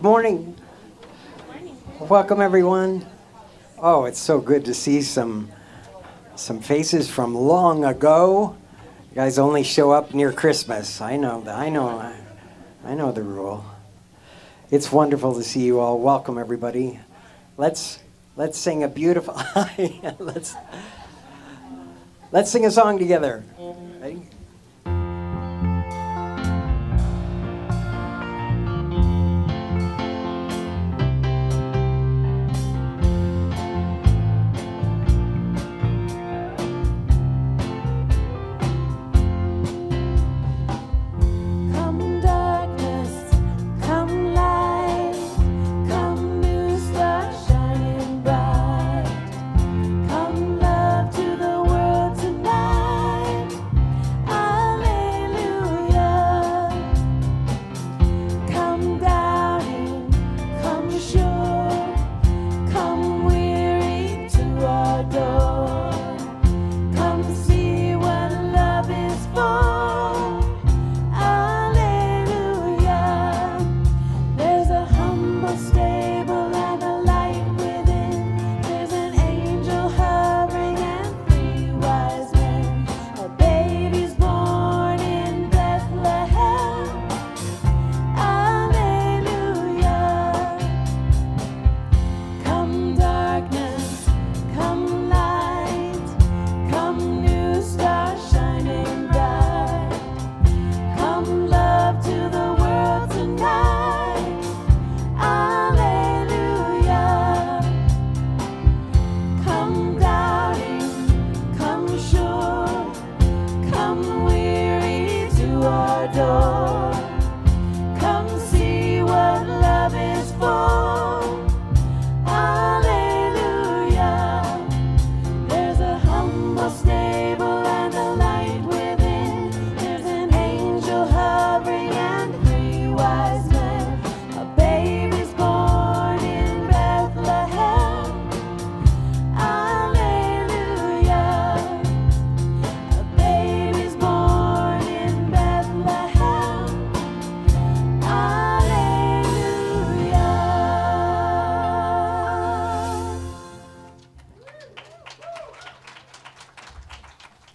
Good morning. Welcome, everyone. Oh, it's so good to see some faces from long ago. You guys only show up near Christmas. I know the rule. It's wonderful to see you all. Welcome, everybody. Let's sing a beautiful. let's sing a song together. Ready?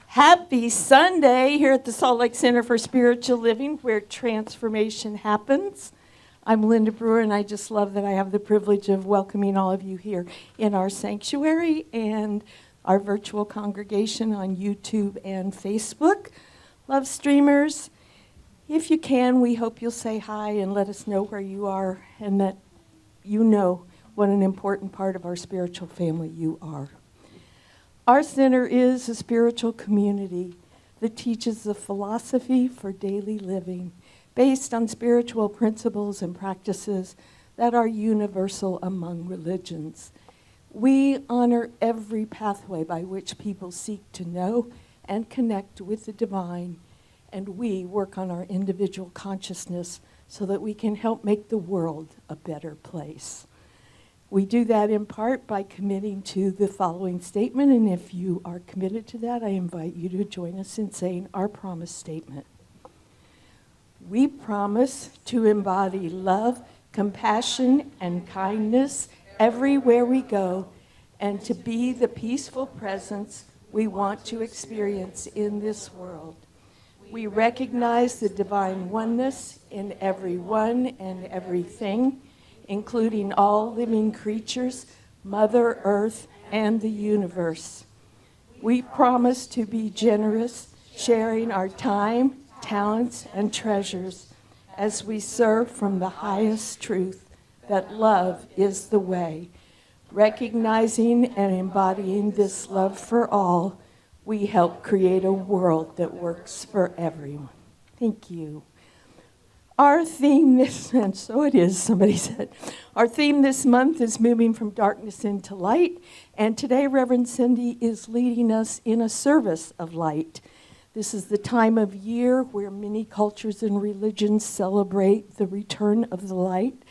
Happy Sunday here at the Salt Lake Center for Spiritual Living, where transformation happens. I'm Linda Brewer, and I just love that I have the privilege of welcoming all of you here in our sanctuary and our virtual congregation on YouTube and Facebook. Love streamers. If you can, we hope you'll say hi and let us know where you are and that you know what an important part of our spiritual family you are. Our center is a spiritual community that teaches the philosophy for daily living based on spiritual principles and practices that are universal among religions. We honor every pathway by which people seek to know and connect with the divine, and we work on our individual consciousness so that we can help make the world a better place. We do that in part by committing to the following statement, and if you are committed to that, I invite you to join us in saying our promise statement. We promise to embody love, compassion, and kindness everywhere we go, and to be the peaceful presence we want to experience in this world. We recognize the divine oneness in everyone and everything, including all living creatures, Mother Earth, and the universe. We promise to be generous, sharing our time, talents, and treasures as we serve from the highest truth that love is the way. Recognizing and embodying this love for all, we help create a world that works for everyone. Thank you. Our theme somebody said, our theme this month is moving from darkness into light, and today Reverend Cindy is leading us in a service of light. This is the time of year where many cultures and religions celebrate the return of the light,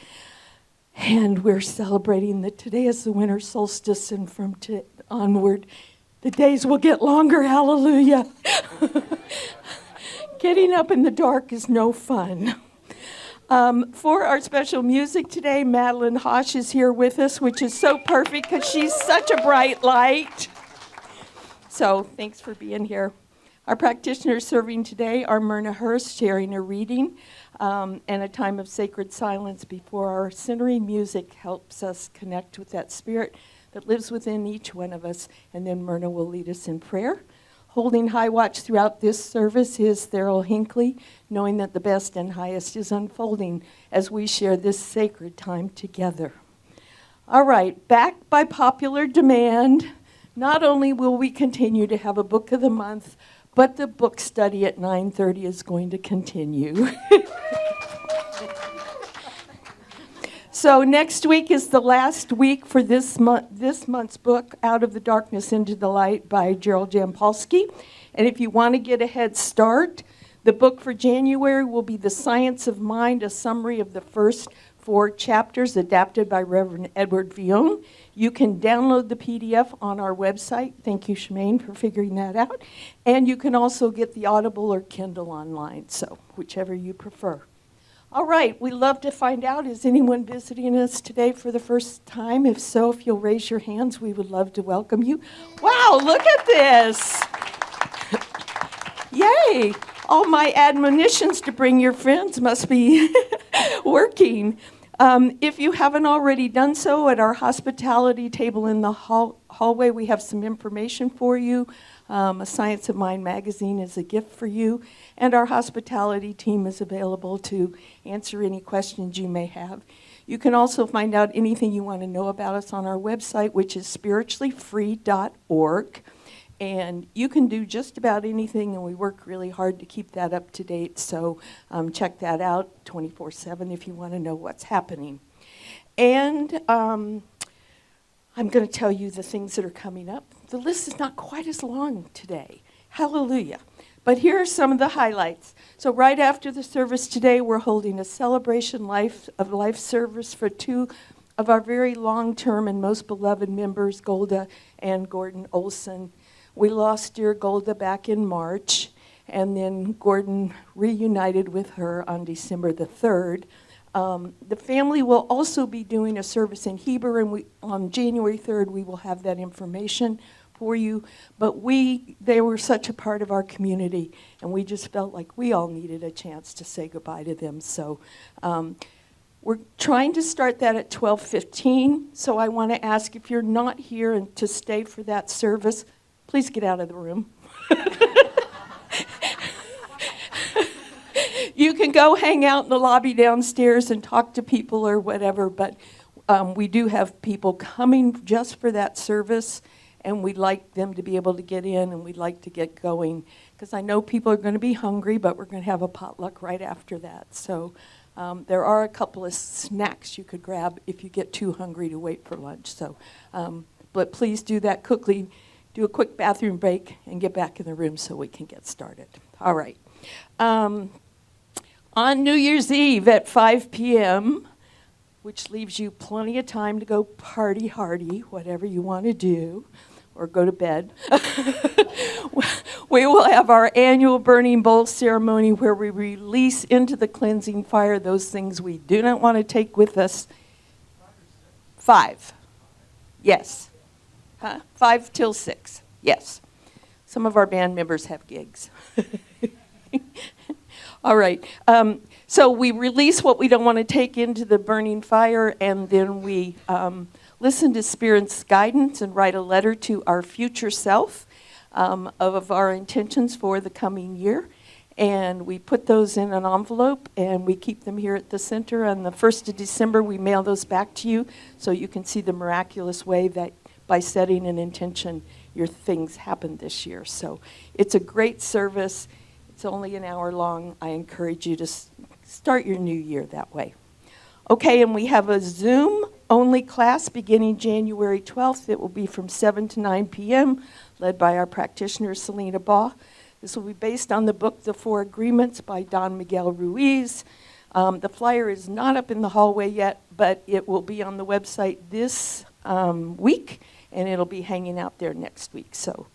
and we're celebrating that today is the winter solstice, and from onward, the days will get longer, hallelujah. Getting up in the dark is no fun. For our special music today, Madelyn Hosch is here with us, which is so perfect because she's such a bright light. So thanks for being here. Our practitioners serving today are Myrna Hurst, sharing a reading and a time of sacred silence before our centering music helps us connect with that spirit that lives within each one of us. And then Myrna will lead us in prayer. Holding high watch throughout this service is Thurl Hinckley, knowing that the best and highest is unfolding as we share this sacred time together. All right, back by popular demand, not only will we continue to have a book of the month, but the book study at 9:30 is going to continue. So next week is the last week for this month's book, Out of the Darkness into the Light by Gerald Jampolsky. And if you want to get a head start, the book for January will be The Science of Mind, a summary of the first 4 chapters adapted by Reverend Edward Vion. You can download the PDF on our website. Thank you, Shemaine, for figuring that out. And you can also get the Audible or Kindle online, so whichever you prefer. All right, we love to find out, is anyone visiting us today for the first time? If so, if you'll raise your hands, we would love to welcome you. Wow, look at this. Yay. All my admonitions to bring your friends must be working. If you haven't already done so, at our hospitality table in the hallway, we have some information for you. A Science of Mind magazine is a gift for you, and our hospitality team is available to answer any questions you may have. You can also find out anything you want to know about us on our website, which is spirituallyfree.org. And you can do just about anything, and we work really hard to keep that up to date. So check that out 24/7 if you want to know what's happening. And I'm going to tell you the things that are coming up. The list is not quite as long today. Hallelujah. But here are some of the highlights. So right after the service today, we're holding a celebration of life service for 2 of our very long-term and most beloved members, Golda and Gordon Olson. We lost dear Golda back in March, and then Gordon reunited with her on December the 3rd. The family will also be doing a service in Heber, and on January 3rd, we will have that information for you. But they were such a part of our community, and we just felt like we all needed a chance to say goodbye to them. So we're trying to start that at 12:15. So I want to ask, if you're not here and to stay for that service, please get out of the room. You can go hang out in the lobby downstairs and talk to people or whatever, but we do have people coming just for that service, and we'd like them to be able to get in, and we'd like to get going, because I know people are going to be hungry, but we're going to have a potluck right after that. So there are a couple of snacks you could grab if you get too hungry to wait for lunch. So, but please do that quickly. Do a quick bathroom break and get back in the room so we can get started. All right. On New Year's Eve at 5 p.m., which leaves you plenty of time to go party hardy, whatever you want to do, or go to bed, we will have our annual Burning Bowl ceremony where we release into the cleansing fire those things we do not want to take with us. 5. Yes. 5 till 6. Yes. Some of our band members have gigs. All right. So we release what we don't want to take into the burning fire, and then we listen to Spirit's guidance and write a letter to our future self of our intentions for the coming year. And we put those in an envelope, and we keep them here at the center. On the 1st of December, we mail those back to you so you can see the miraculous way that by setting an intention, your things happened this year. So it's a great service. It's only an hour long. I encourage you to start your new year that way. Okay, and we have a Zoom-only class beginning January 12th. It will be from 7 to 9 p.m., led by our practitioner, Selena Baugh. This will be based on the book, The 4 Agreements by Don Miguel Ruiz. The flyer is not up in the hallway yet, but it will be on the website this week, and it'll be hanging out there next week. So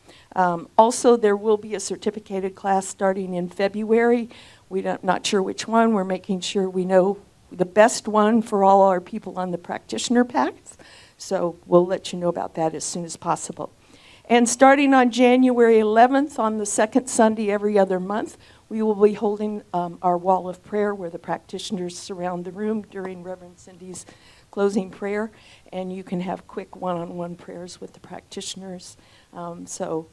also there will be a certificated class starting in February We're not sure which one. We're making sure we know the best one for all our people on the practitioner paths. So we'll let you know about that as soon as possible. And starting on January 11th, on the second Sunday every other month, we will be holding our wall of prayer where the practitioners surround the room during Reverend Cindy's closing prayer. And you can have quick one-on-one prayers with the practitioners. So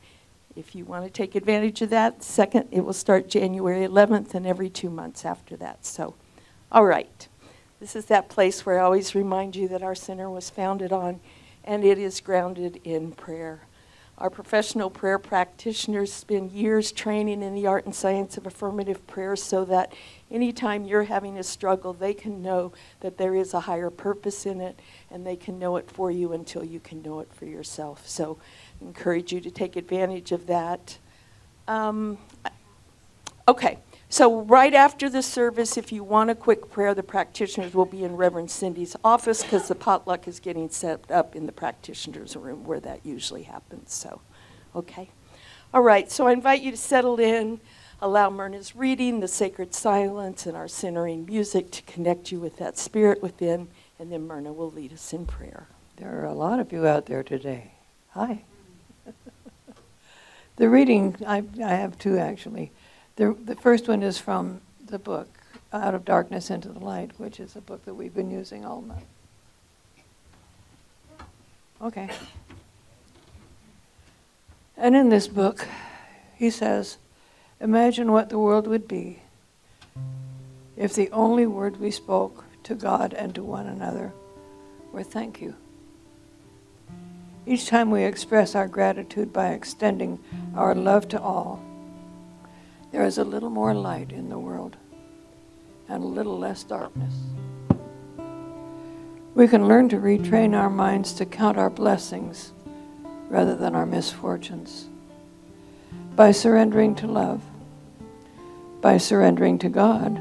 if you want to take advantage of that, it will start January 11th and every 2 months after that. So, all right. This is that place where I always remind you that our center was founded on, and it is grounded in prayer. Our professional prayer practitioners spend years training in the art and science of affirmative prayer so that anytime you're having a struggle, they can know that there is a higher purpose in it, and they can know it for you until you can know it for yourself. So I encourage you to take advantage of that. Okay. So right after the service, if you want a quick prayer, the practitioners will be in Reverend Cindy's office because the potluck is getting set up in the practitioner's room where that usually happens. So, okay. All right, so I invite you to settle in, allow Myrna's reading, the sacred silence, and our centering music to connect you with that spirit within, and then Myrna will lead us in prayer. There are a lot of you out there today. Hi. The reading, I have two actually. The first one is from the book, Out of Darkness into the Light, which is a book that we've been using all month. Okay. And in this book, he says, imagine what the world would be if the only word we spoke to God and to one another were thank you. Each time we express our gratitude by extending our love to all, there is a little more light in the world and a little less darkness. We can learn to retrain our minds to count our blessings rather than our misfortunes. By surrendering to love, by surrendering to God,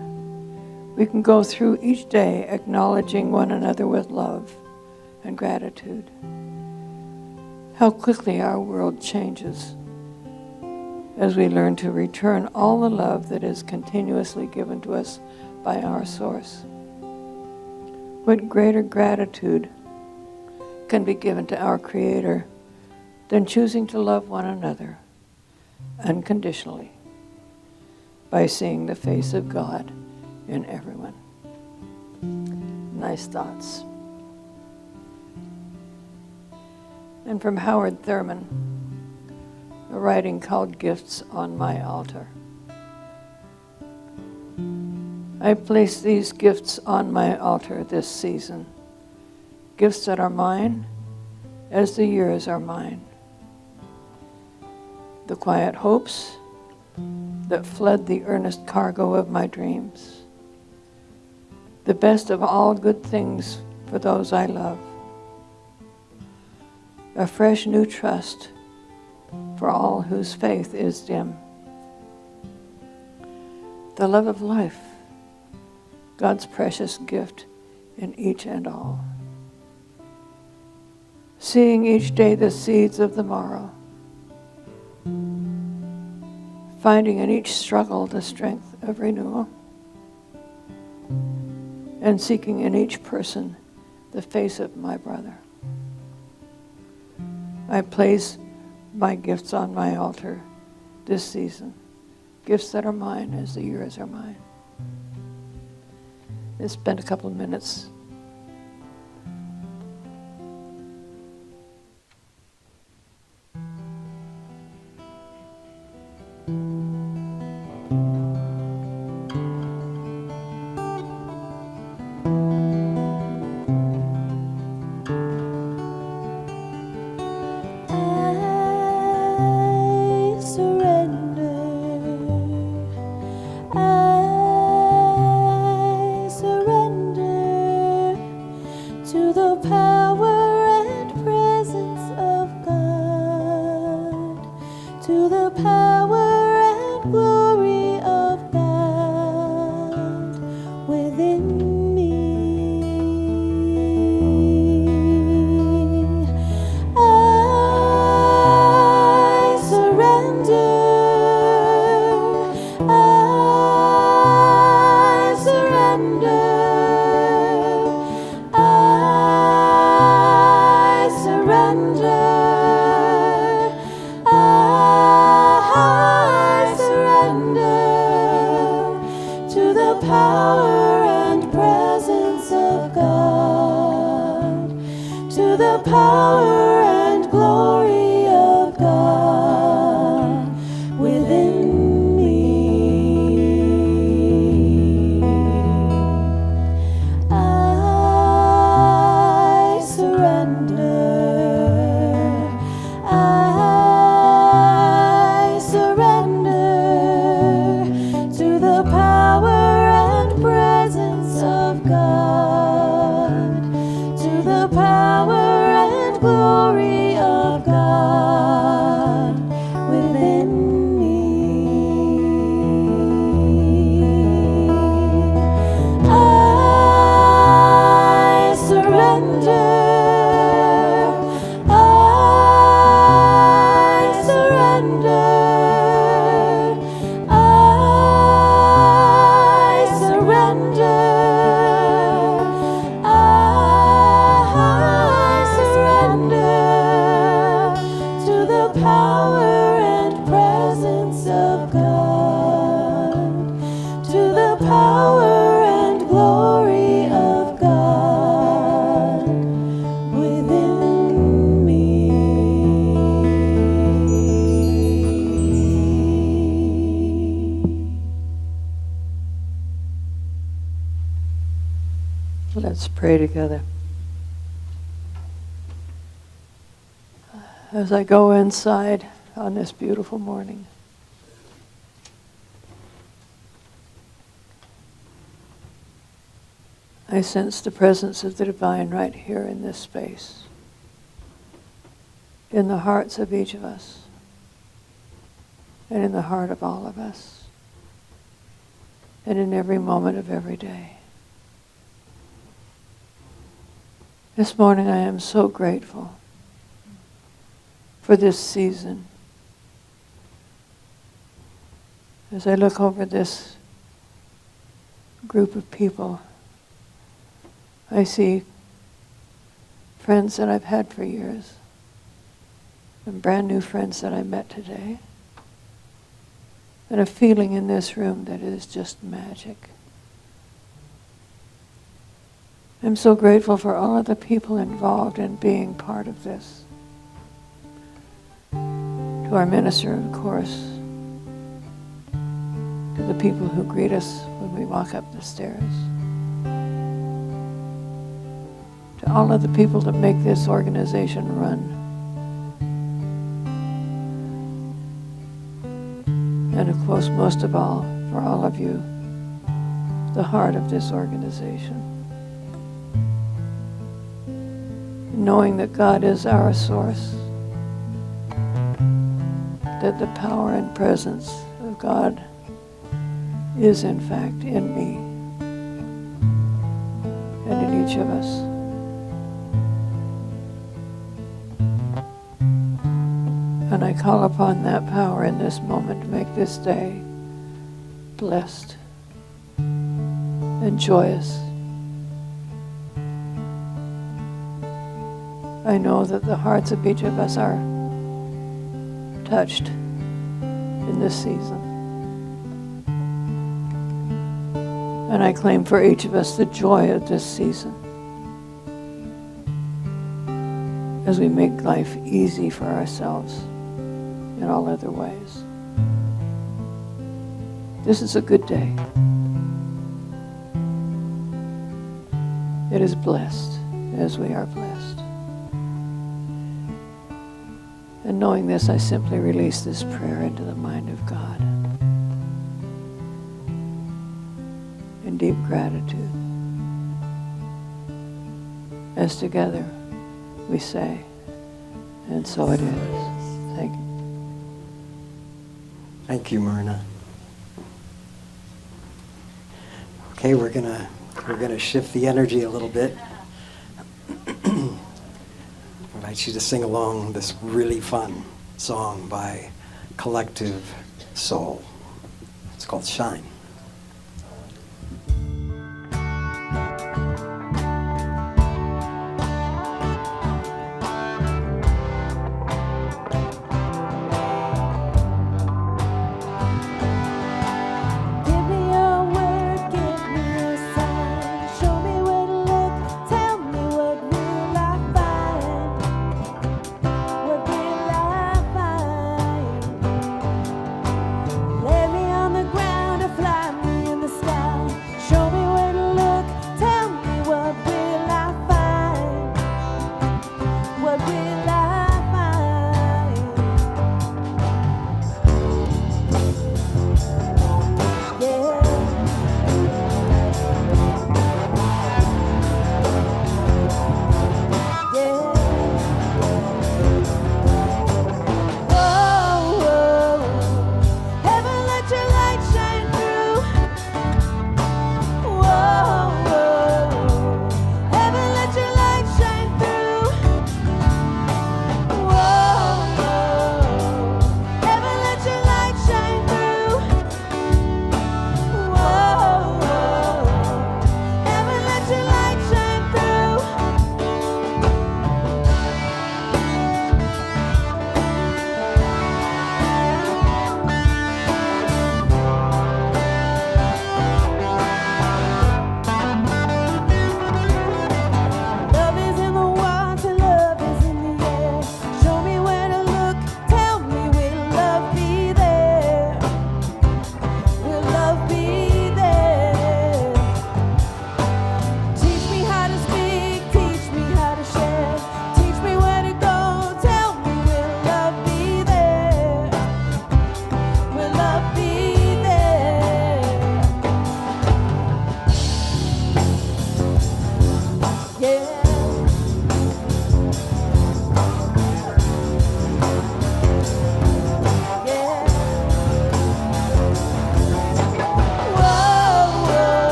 we can go through each day acknowledging one another with love and gratitude. How quickly our world changes as we learn to return all the love that is continuously given to us by our source. What greater gratitude can be given to our Creator than choosing to love one another unconditionally by seeing the face of God in everyone? Nice thoughts. And from Howard Thurman, a writing called Gifts on My Altar. I place these gifts on my altar this season, gifts that are mine as the years are mine. The quiet hopes that fled the earnest cargo of my dreams, the best of all good things for those I love, a fresh new trust for all whose faith is dim. The love of life, God's precious gift in each and all. Seeing each day the seeds of the morrow. Finding in each struggle the strength of renewal. And seeking in each person the face of my brother. I place my gifts on my altar this season, gifts that are mine as the years are mine. Let's spend a couple of minutes. to the power and glory of God within me. I surrender. I surrender to the power and presence of God, to the power and glory of God within me. I surrender. I surrender. I surrender. I surrender to the power and presence of God, to the power and glory of God within me. Let's pray together. As I go inside on this beautiful morning, I sense the presence of the divine right here in this space, in the hearts of each of us, and in the heart of all of us, and in every moment of every day. This morning I am so grateful for this season. As I look over this group of people, I see friends that I've had for years and brand new friends that I met today, and a feeling in this room that is just magic. I'm so grateful for all of the people involved in being part of this. To our minister, of course, to the people who greet us when we walk up the stairs, to all of the people that make this organization run, and of course, most of all, for all of you, the heart of this organization. Knowing that God is our source, that the power and presence of God is in fact in me and in each of us. And I call upon that power in this moment to make this day blessed and joyous. I know that the hearts of each of us are touched in this season. And I claim for each of us the joy of this season as we make life easy for ourselves in all other ways. This is a good day. It is blessed as we are blessed. And knowing this, I simply release this prayer into the mind of God in deep gratitude. As together we say, and so it is. Thank you. Thank you, Myrna. Okay, we're gonna shift the energy a little bit. I invite you to sing along this really fun song by Collective Soul. It's called Shine. Show me where to look, tell me what real life finds.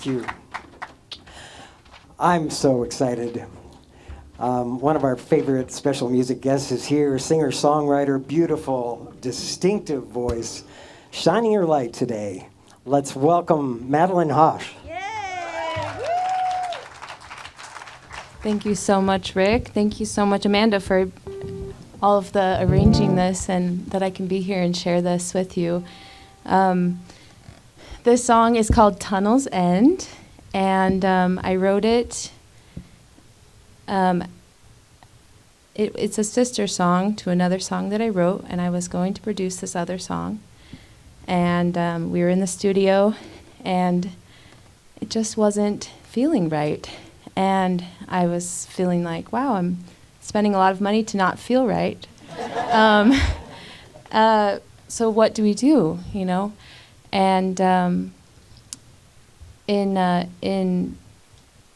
Thank you. I'm so excited. One of our favorite special music guests is here, singer-songwriter, beautiful, distinctive voice, shining her light today. Let's welcome Madelyn Hosch. Thank you so much, Rick. Thank you so much, Amanda, for all of the arranging this and that I can be here and share this with you. This song is called Tunnel's End, and I wrote it. It's a sister song to another song that I wrote, and I was going to produce this other song. And we were in the studio, and it just wasn't feeling right. And I was feeling like, wow, I'm spending a lot of money to not feel right. So what do we do, you know? And in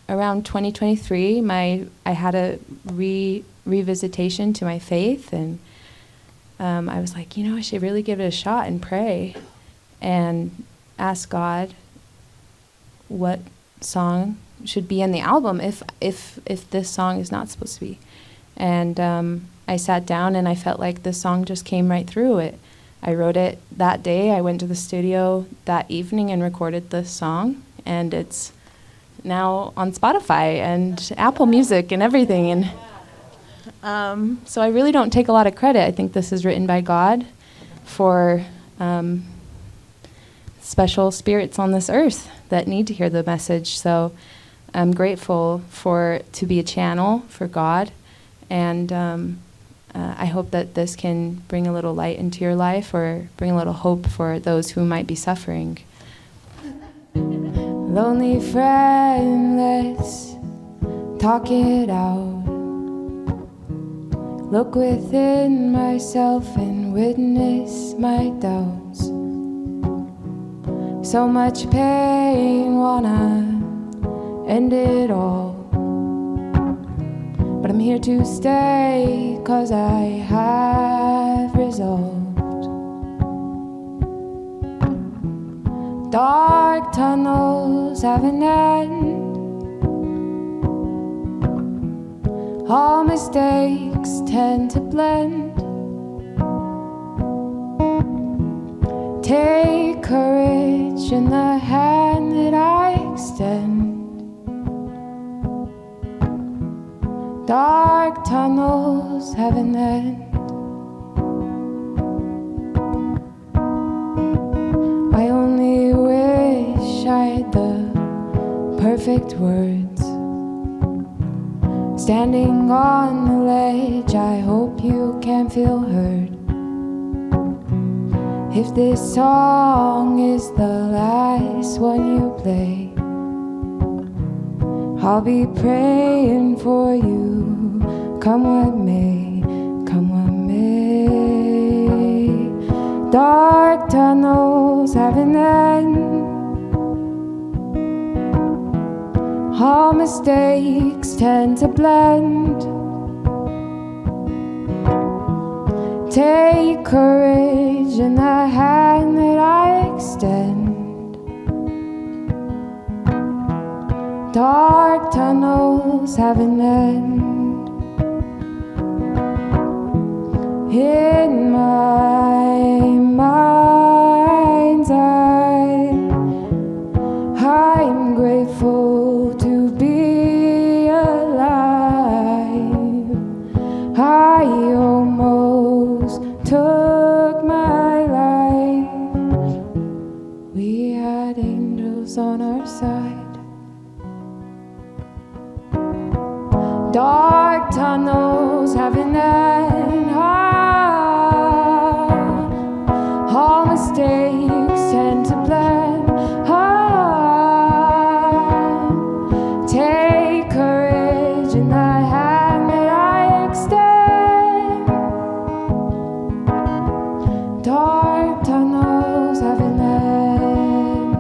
around 2023, I had a revisitation to my faith, and I was like, you know, I should really give it a shot and pray and ask God what song should be in the album if this song is not supposed to be. And I sat down and I felt like this song just came right through it. I wrote it that day. I went to the studio that evening and recorded this song, and it's now on Spotify and Apple Music and everything. And so I really don't take a lot of credit. I think this is written by God for special spirits on this earth that need to hear the message. So I'm grateful to be a channel for God, and I hope that this can bring a little light into your life or bring a little hope for those who might be suffering. Lonely friend, let's talk it out. Look within myself and witness my doubts. So much pain, wanna end it all. But I'm here to stay, 'cause I have resolved. Dark tunnels have an end. All mistakes tend to blend. Take courage in the hand that I extend. Dark tunnels have an end. I only wish I had the perfect words. Standing on the ledge, I hope you can feel heard. If this song is the last one you play, I'll be praying for you, come what may, come what may. Dark tunnels have an end. All mistakes tend to blend. Take courage in the hand that I extend. Dark tunnels have an end. In my mind's eye, I'm grateful to be alive. I almost took my life. We had angels on our side. Dark tunnels have an end. All mistakes tend to blend. Take courage in the hand that I extend. Dark tunnels have an end.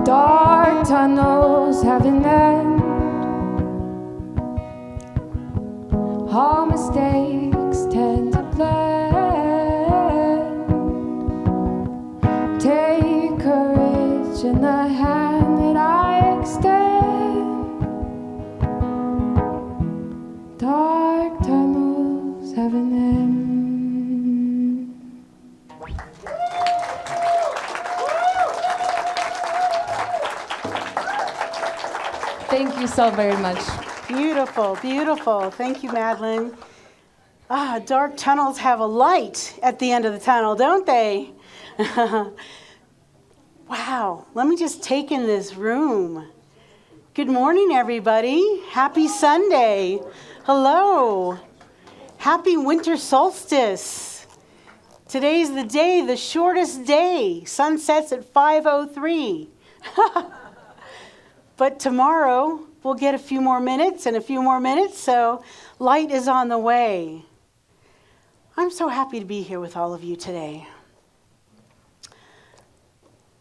Dark tunnels have an end. All mistakes tend to blend. Take courage hand that I extend. Dark tunnels have an end. Thank you so very much. Beautiful, beautiful. Thank you, Madelyn. Dark tunnels have a light at the end of the tunnel, don't they? Wow, let me just take in this room. Good morning, everybody. Happy Sunday. Hello. Happy winter solstice. Today's the day, the shortest day. Sun sets at 5:03. But tomorrow, we'll get a few more minutes and a few more minutes, so light is on the way. I'm so happy to be here with all of you today.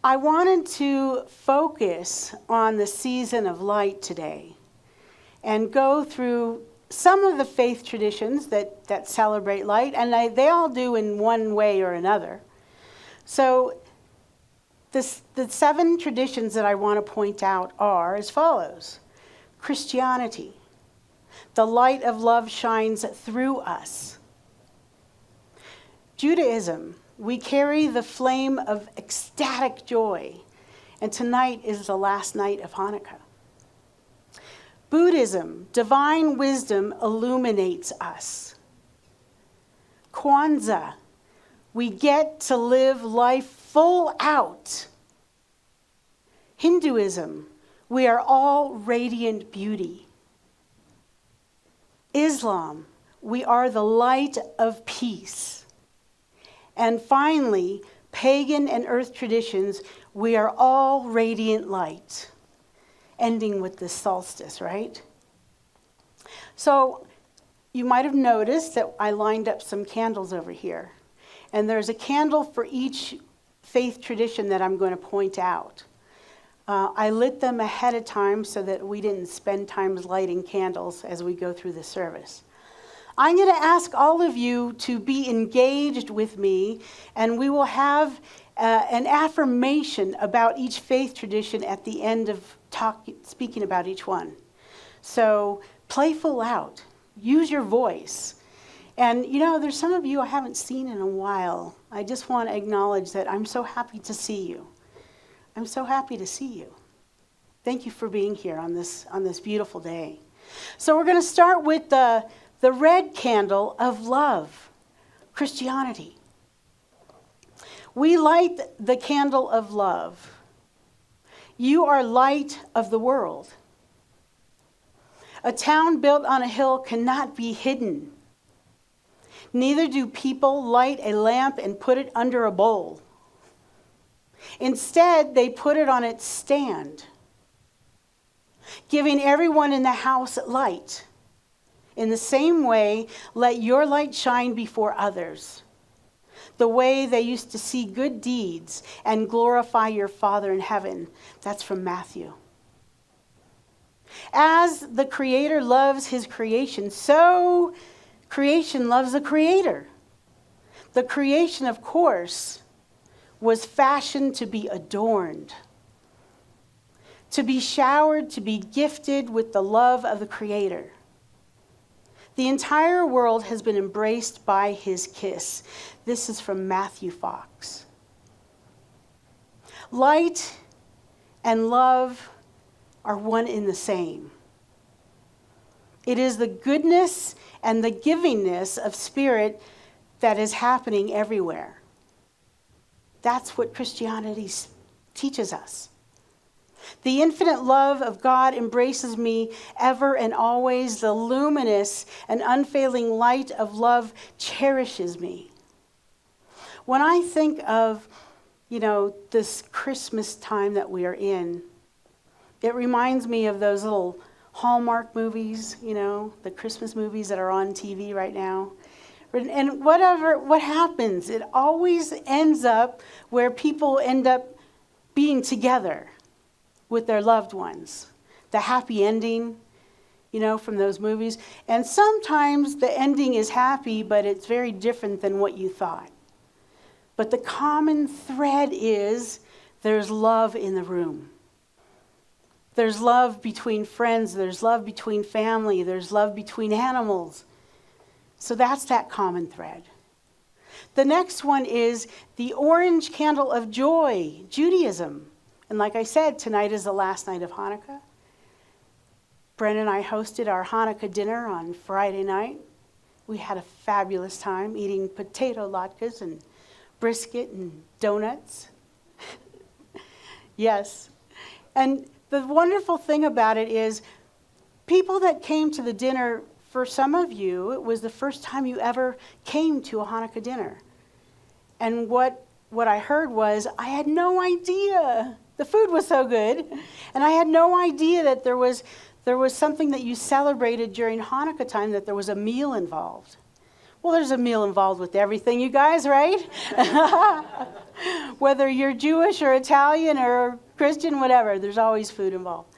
I wanted to focus on the season of light today and go through some of the faith traditions that celebrate light, and they all do in one way or another. So the 7 traditions that I want to point out are as follows. Christianity. The light of love shines through us. Judaism. We carry the flame of ecstatic joy. And tonight is the last night of Hanukkah. Buddhism. Divine wisdom illuminates us. Kwanzaa. We get to live life full out. Hinduism, we are all radiant beauty. Islam, we are the light of peace. And finally, pagan and earth traditions, we are all radiant light. Ending with the solstice, right? So you might have noticed that I lined up some candles over here. And there's a candle for each faith tradition that I'm going to point out. I lit them ahead of time so that we didn't spend time lighting candles as we go through the service. I'm going to ask all of you to be engaged with me, and we will have an affirmation about each faith tradition at the end of speaking about each one. So play full out. Use your voice. And, you know, there's some of you I haven't seen in a while. I just want to acknowledge that I'm so happy to see you. I'm so happy to see you. Thank you for being here on this beautiful day. So we're going to start with the red candle of love, Christianity. We light the candle of love. You are light of the world. A town built on a hill cannot be hidden. Neither do people light a lamp and put it under a bowl. Instead, they put it on its stand, giving everyone in the house light. In the same way, let your light shine before others, the way they used to see good deeds and glorify your Father in heaven. That's from Matthew. As the Creator loves his creation, so creation loves the Creator. The creation, of course, was fashioned to be adorned, to be showered, to be gifted with the love of the Creator. The entire world has been embraced by his kiss. This is from Matthew Fox. Light and love are one in the same. It is the goodness and the givingness of spirit that is happening everywhere. That's what Christianity teaches us. The infinite love of God embraces me ever and always. The luminous and unfailing light of love cherishes me. When I think of, this Christmas time that we are in, it reminds me of those little Hallmark movies, the Christmas movies that are on TV right now. And what happens, it always ends up where people end up being together with their loved ones. The happy ending, from those movies. And sometimes the ending is happy, but it's very different than what you thought. But the common thread is there's love in the room. There's love between friends. There's love between family. There's love between animals. So that's that common thread. The next one is the orange candle of joy, Judaism. And like I said, tonight is the last night of Hanukkah. Brent and I hosted our Hanukkah dinner on Friday night. We had a fabulous time eating potato latkes and brisket and donuts. Yes. And the wonderful thing about it is people that came to the dinner, for some of you, it was the first time you ever came to a Hanukkah dinner. And what I heard was, I had no idea. The food was so good. And I had no idea that there was something that you celebrated during Hanukkah time, that there was a meal involved. Well, there's a meal involved with everything, you guys, right? Whether you're Jewish or Italian or Christian, whatever, there's always food involved.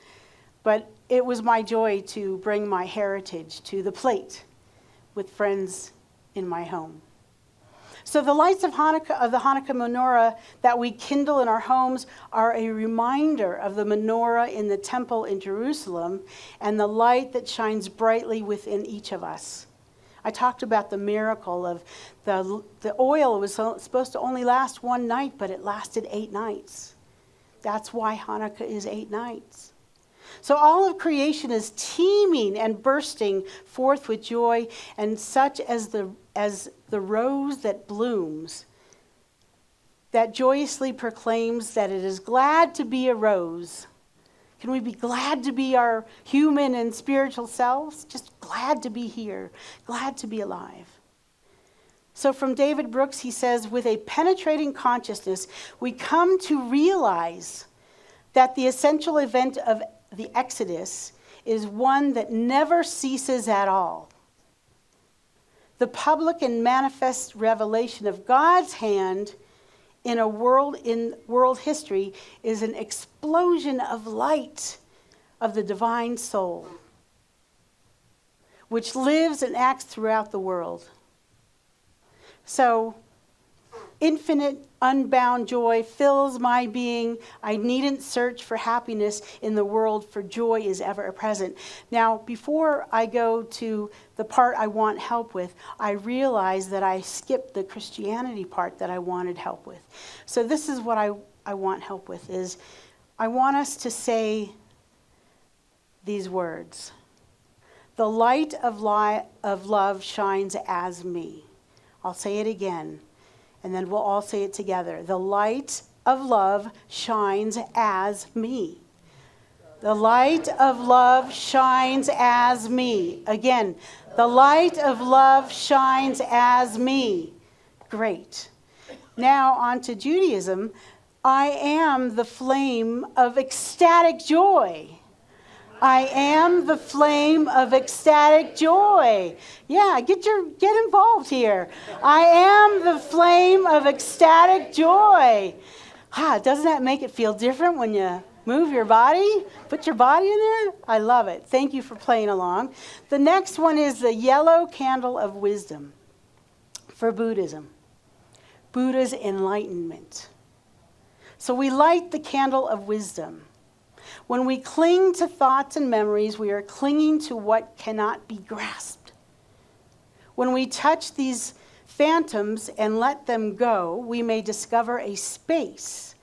But it was my joy to bring my heritage to the plate with friends in my home. So the lights of Hanukkah, of the Hanukkah menorah that we kindle in our homes, are a reminder of the menorah in the temple in Jerusalem and the light that shines brightly within each of us. I talked about the miracle of the oil was supposed to only last one night, but it lasted 8 nights. That's why Hanukkah is 8 nights. So all of creation is teeming and bursting forth with joy, and such as the rose that blooms, that joyously proclaims that it is glad to be a rose. Can we be glad to be our human and spiritual selves? Just glad to be here, glad to be alive. So from David Brooks, he says, with a penetrating consciousness, we come to realize that the essential event of the Exodus is one that never ceases at all. The public and manifest revelation of God's hand in world history is an explosion of light of the divine soul, which lives and acts throughout the world. So, infinite, unbound joy fills my being. I needn't search for happiness in the world, for joy is ever present. Now, before I go to the part I want help with, I realize that I skipped the Christianity part that I wanted help with. So this is what I want help with, is I want us to say these words. The light of love shines as me. I'll say it again, and then we'll all say it together. The light of love shines as me. The light of love shines as me. Again, the light of love shines as me. Great. Now on to Judaism. I am the flame of ecstatic joy. I am the flame of ecstatic joy. Yeah, get involved here. I am the flame of ecstatic joy. Doesn't that make it feel different when you move your body? Put your body in there? I love it. Thank you for playing along. The next one is the yellow candle of wisdom for Buddhism. Buddha's enlightenment. So we light the candle of wisdom. When we cling to thoughts and memories, we are clinging to what cannot be grasped. When we touch these phantoms and let them go, we may discover a space,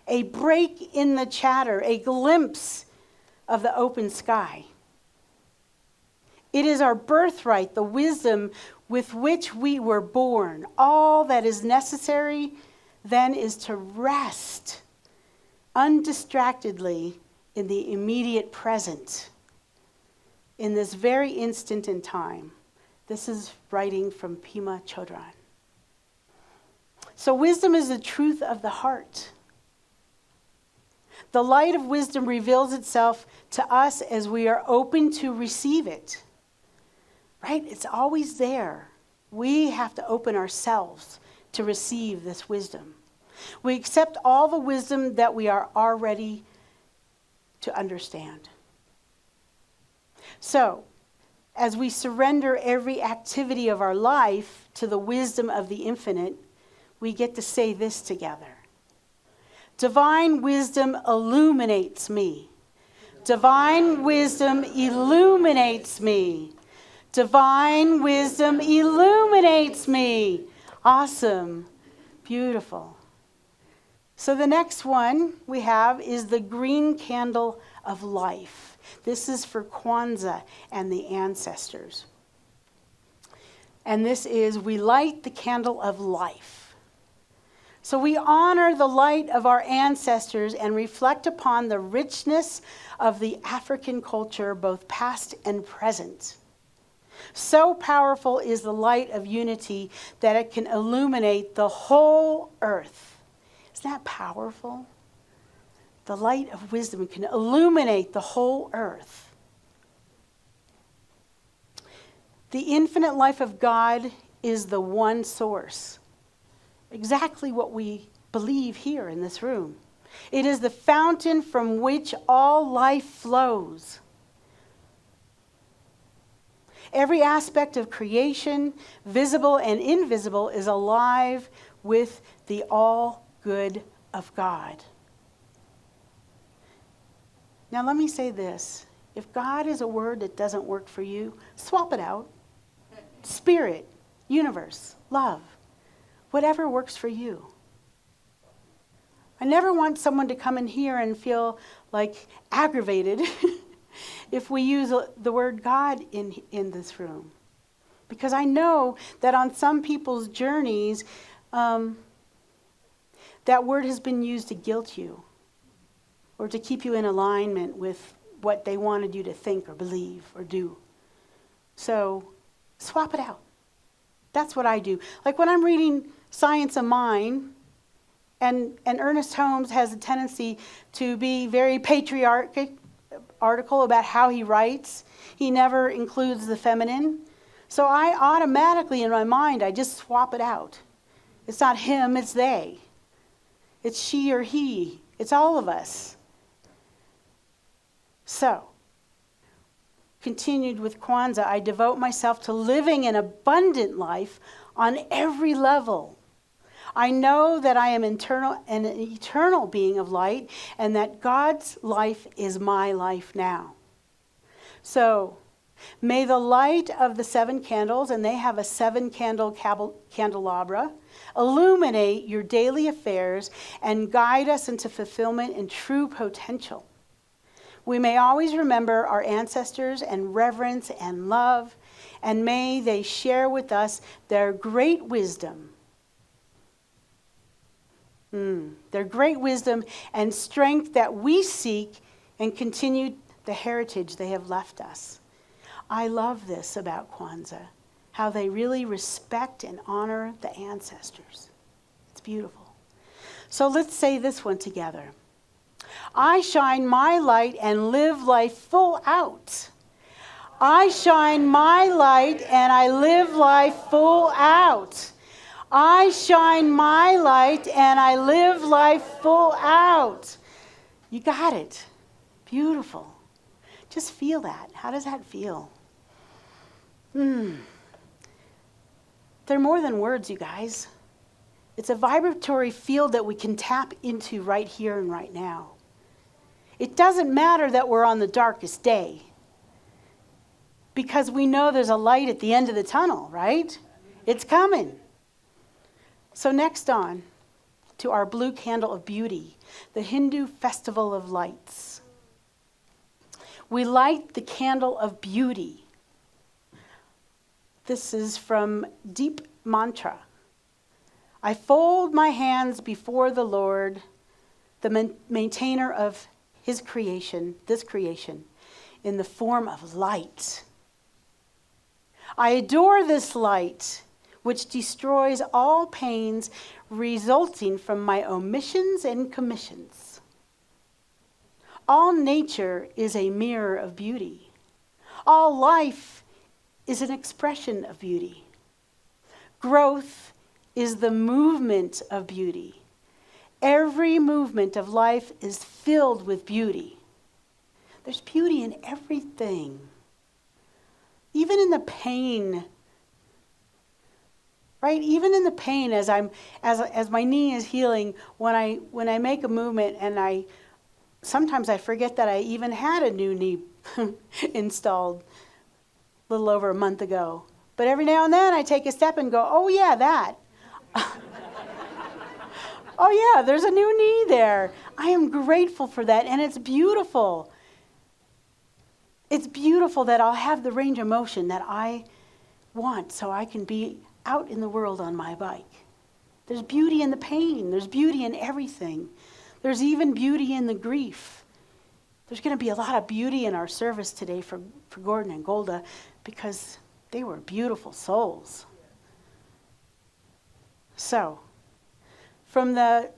a break in the chatter, a glimpse of the open sky. It is our birthright, the wisdom with which we were born. All that is necessary then is to rest undistractedly in the immediate present, in this very instant in time. This is writing from Pema Chodron. So wisdom is the truth of the heart. The light of wisdom reveals itself to us as we are open to receive it. Right? It's always there. We have to open ourselves to receive this wisdom. We accept all the wisdom that we are already to understand. So, as we surrender every activity of our life to the wisdom of the infinite, we get to say this together. Divine wisdom illuminates me. Divine wisdom illuminates me. Divine wisdom illuminates me. Awesome. Beautiful. So the next one we have is the green candle of life. This is for Kwanzaa and the ancestors. And this is, we light the candle of life. So we honor the light of our ancestors and reflect upon the richness of the African culture, both past and present. So powerful is the light of unity that it can illuminate the whole earth. Isn't that powerful? The light of wisdom can illuminate the whole earth. The infinite life of God is the one source. Exactly what we believe here in this room. It is the fountain from which all life flows. Every aspect of creation, visible and invisible, is alive with the all good of God. Now let me say this. If God is a word that doesn't work for you, swap it out. Spirit, universe, love, whatever works for you. I never want someone to come in here and feel like aggravated if we use the word God in this room. Because I know that on some people's journeys, that word has been used to guilt you or to keep you in alignment with what they wanted you to think or believe or do. So swap it out. That's what I do. Like when I'm reading Science of Mind, and Ernest Holmes has a tendency to be very patriarchal about how he writes. He never includes the feminine. So I automatically, in my mind, I just swap it out. It's not him, it's they. It's she or he. It's all of us. So, continued with Kwanzaa, I devote myself to living an abundant life on every level. I know that I am an eternal being of light, and that God's life is my life now. So, may the light of the 7 candles, and they have a 7-candle candelabra, illuminate your daily affairs and guide us into fulfillment and true potential. We may always remember our ancestors and reverence and love, and may they share with us their great wisdom. Their great wisdom and strength that we seek and continue the heritage they have left us. I love this about Kwanzaa, how they really respect and honor the ancestors. It's beautiful. So let's say this one together. I shine my light and live life full out. I shine my light and I live life full out. I shine my light and I live life full out. You got it. Beautiful. Just feel that. How does that feel? They're more than words, you guys. It's a vibratory field that we can tap into right here and right now. It doesn't matter that we're on the darkest day, because we know there's a light at the end of the tunnel, right? It's coming. So next on to our blue candle of beauty, the Hindu festival of lights. We light the candle of beauty. This is from Deep Mantra. I fold my hands before the Lord, the maintainer of his creation, this creation, in the form of light. I adore this light, which destroys all pains resulting from my omissions and commissions. All nature is a mirror of beauty. All life is an expression of beauty. Growth is the movement of beauty. Every movement of life is filled with beauty. There's beauty in everything. Even in the pain. Right? Even in the pain, as my knee is healing, when I make a movement and I sometimes I forget that I even had a new knee installed a little over a month ago. But every now and then I take a step and go, oh yeah, that. Oh yeah, there's a new knee there. I am grateful for that, and it's beautiful. It's beautiful that I'll have the range of motion that I want so I can be out in the world on my bike. There's beauty in the pain. There's beauty in everything. There's even beauty in the grief. There's going to be a lot of beauty in our service today for Gordon and Golda because they were beautiful souls. So, from the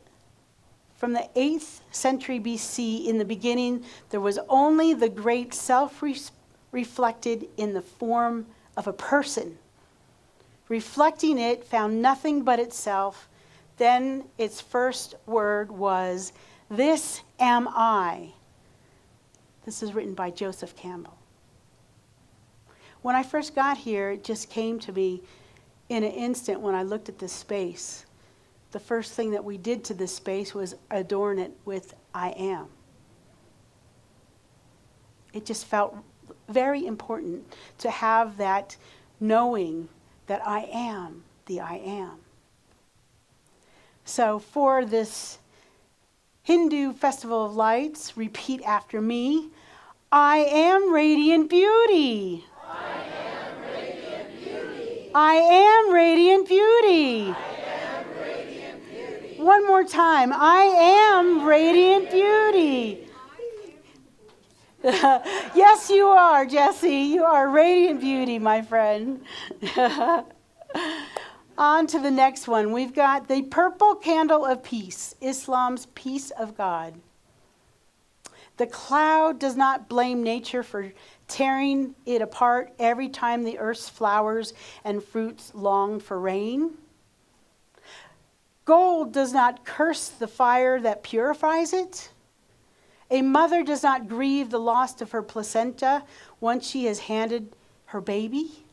8th century BC, in the beginning, there was only the great self reflected in the form of a person. Reflecting it found nothing but itself. Then its first word was, "This am I." This is written by Joseph Campbell. When I first got here, it just came to me in an instant when I looked at this space. The first thing that we did to this space was adorn it with I am. It just felt very important to have that knowing that I am the I am. So for this Hindu Festival of Lights, repeat after me. I am radiant beauty. I am radiant beauty. I am radiant beauty. I am radiant beauty. One more time. I am radiant beauty. Yes, you are, Jesse. You are radiant beauty, my friend. On to the next one. We've got the purple candle of peace, Islam's peace of God. The cloud does not blame nature for tearing it apart every time the earth's flowers and fruits long for rain. Gold does not curse the fire that purifies it. A mother does not grieve the loss of her placenta once she has handed her baby.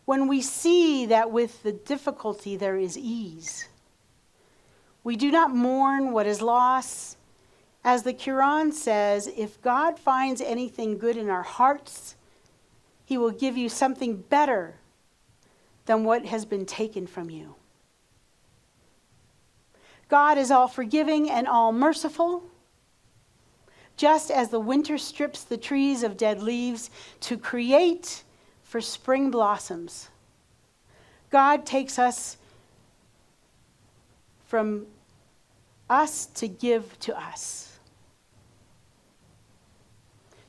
When we see that with the difficulty there is ease, we do not mourn what is lost. As the Quran says, if God finds anything good in our hearts, He will give you something better than what has been taken from you. God is all forgiving and all merciful. Just as the winter strips the trees of dead leaves to create for spring blossoms, God takes us from us to give to us.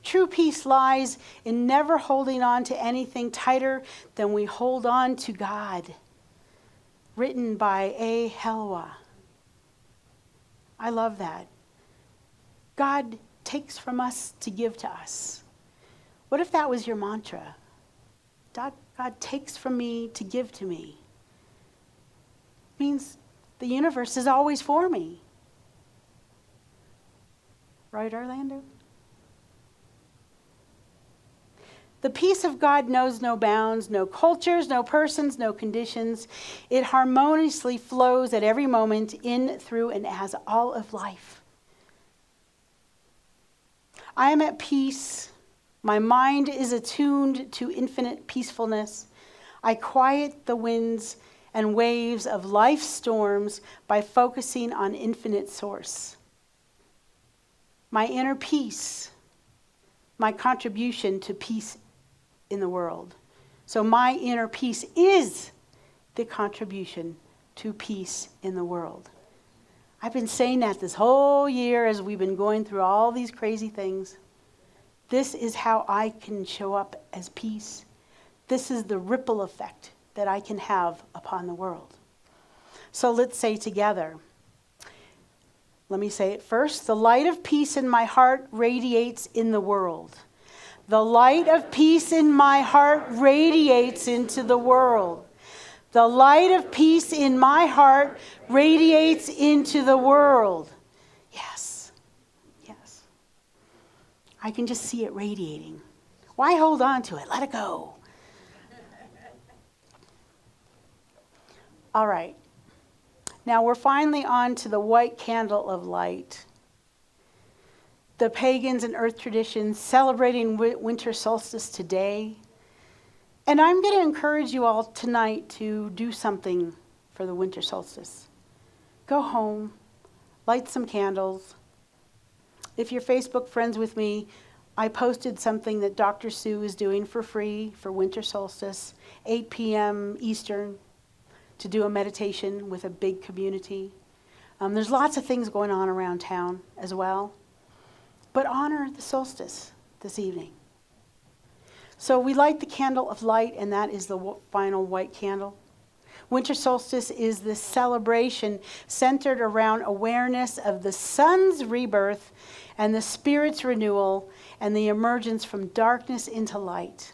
True peace lies in never holding on to anything tighter than we hold on to God. Written by A. Helwa. I love that. God takes from us to give to us. What if that was your mantra? God takes from me to give to me. It means the universe is always for me. Right, Orlando? The peace of God knows no bounds, no cultures, no persons, no conditions. It harmoniously flows at every moment in, through, and as all of life. I am at peace. My mind is attuned to infinite peacefulness. I quiet the winds and waves of life's storms by focusing on infinite source. My inner peace, my contribution to peace in the world. So my inner peace is the contribution to peace in the world. I've been saying that this whole year as we've been going through all these crazy things. This is how I can show up as peace. This is the ripple effect that I can have upon the world. So let's say together. Let me say it first. The light of peace in my heart radiates in the world. The light of peace in my heart radiates into the world. The light of peace in my heart radiates into the world. Yes. Yes. I can just see it radiating. Why hold on to it? Let it go. All right. Now we're finally on to the white candle of light. the pagans and earth traditions celebrating winter solstice today. And I'm going to encourage you all tonight to do something for the winter solstice. Go home, light some candles. If you're Facebook friends with me, I posted something that Dr. Sue is doing for free for winter solstice, 8 p.m. Eastern, to do a meditation with a big community. There's lots of things going on around town as well. But honor the solstice this evening. So we light the candle of light, and that is the final white candle. Winter solstice is this celebration centered around awareness of the sun's rebirth and the spirit's renewal and the emergence from darkness into light.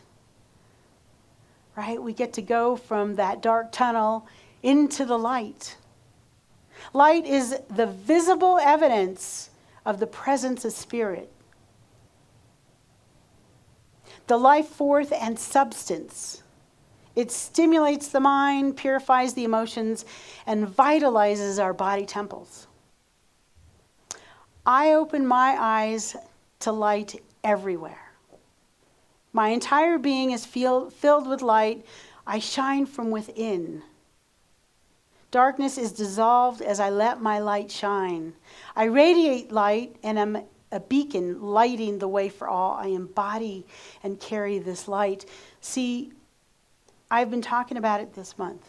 Right? We get to go from that dark tunnel into the light. Light is the visible evidence of the presence of spirit. The life force and substance. It stimulates the mind, purifies the emotions, and vitalizes our body temples. I open my eyes to light everywhere. My entire being is filled with light. I shine from within. Darkness is dissolved as I let my light shine. I radiate light and am a beacon lighting the way for all. I embody and carry this light. See, I've been talking about it this month.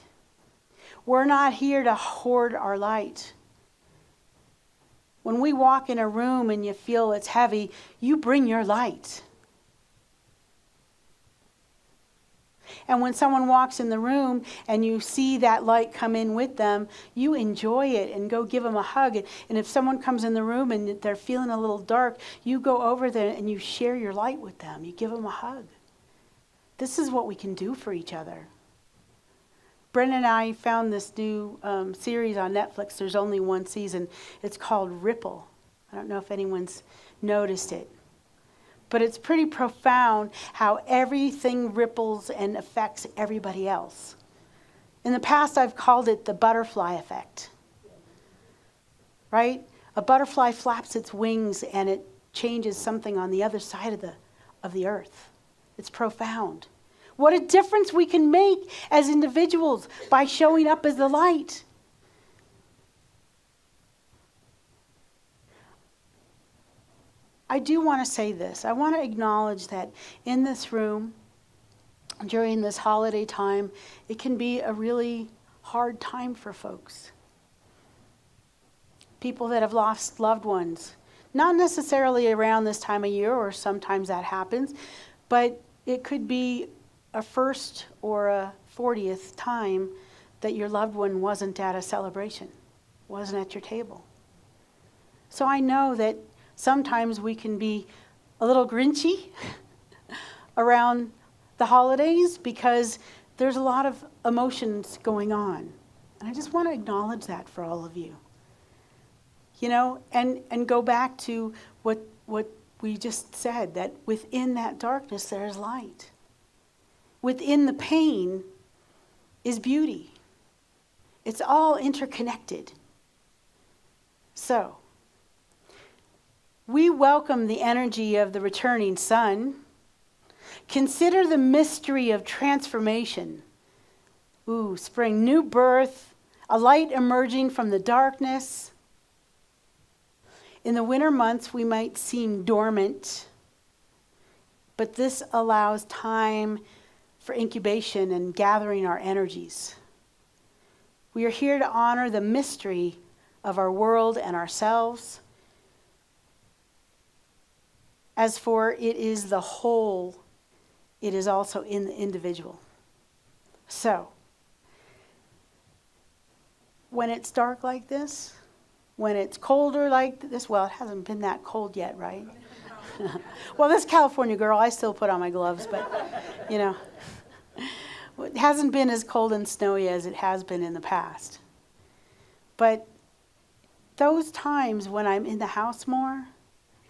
We're not here to hoard our light. When we walk in a room and you feel it's heavy, you bring your light. And when someone walks in the room and you see that light come in with them, you enjoy it and go give them a hug. And if someone comes in the room and they're feeling a little dark, you go over there and you share your light with them. You give them a hug. This is what we can do for each other. Brendan and I found this new series on Netflix. There's only one season. It's called Ripple. I don't know if anyone's noticed it. But it's pretty profound how everything ripples and affects everybody else. In the past, I've called it the butterfly effect. Right? A butterfly flaps its wings and it changes something on the other side of the earth. It's profound. What a difference we can make as individuals by showing up as the light. I do want to say this. I want to acknowledge that in this room, during this holiday time, it can be a really hard time for folks. People that have lost loved ones. Not necessarily around this time of year, or sometimes that happens, but it could be a first or a 40th time that your loved one wasn't at a celebration, wasn't at your table. So I know that sometimes we can be a little grinchy around the holidays because there's a lot of emotions going on. And I just want to acknowledge that for all of you. You know, and go back to what we just said, that within that darkness there is light. Within the pain is beauty. It's all interconnected. So, we welcome the energy of the returning sun. Consider the mystery of transformation. Ooh, spring, new birth, a light emerging from the darkness. In the winter months, we might seem dormant, but this allows time for incubation and gathering our energies. We are here to honor the mystery of our world and ourselves. As for it is the whole, it is also in the individual. So, when it's dark like this, when it's colder like this, well, it hasn't been that cold yet, right? Well, this California girl, I still put on my gloves, but, you know, it hasn't been as cold and snowy as it has been in the past. But those times when I'm in the house more,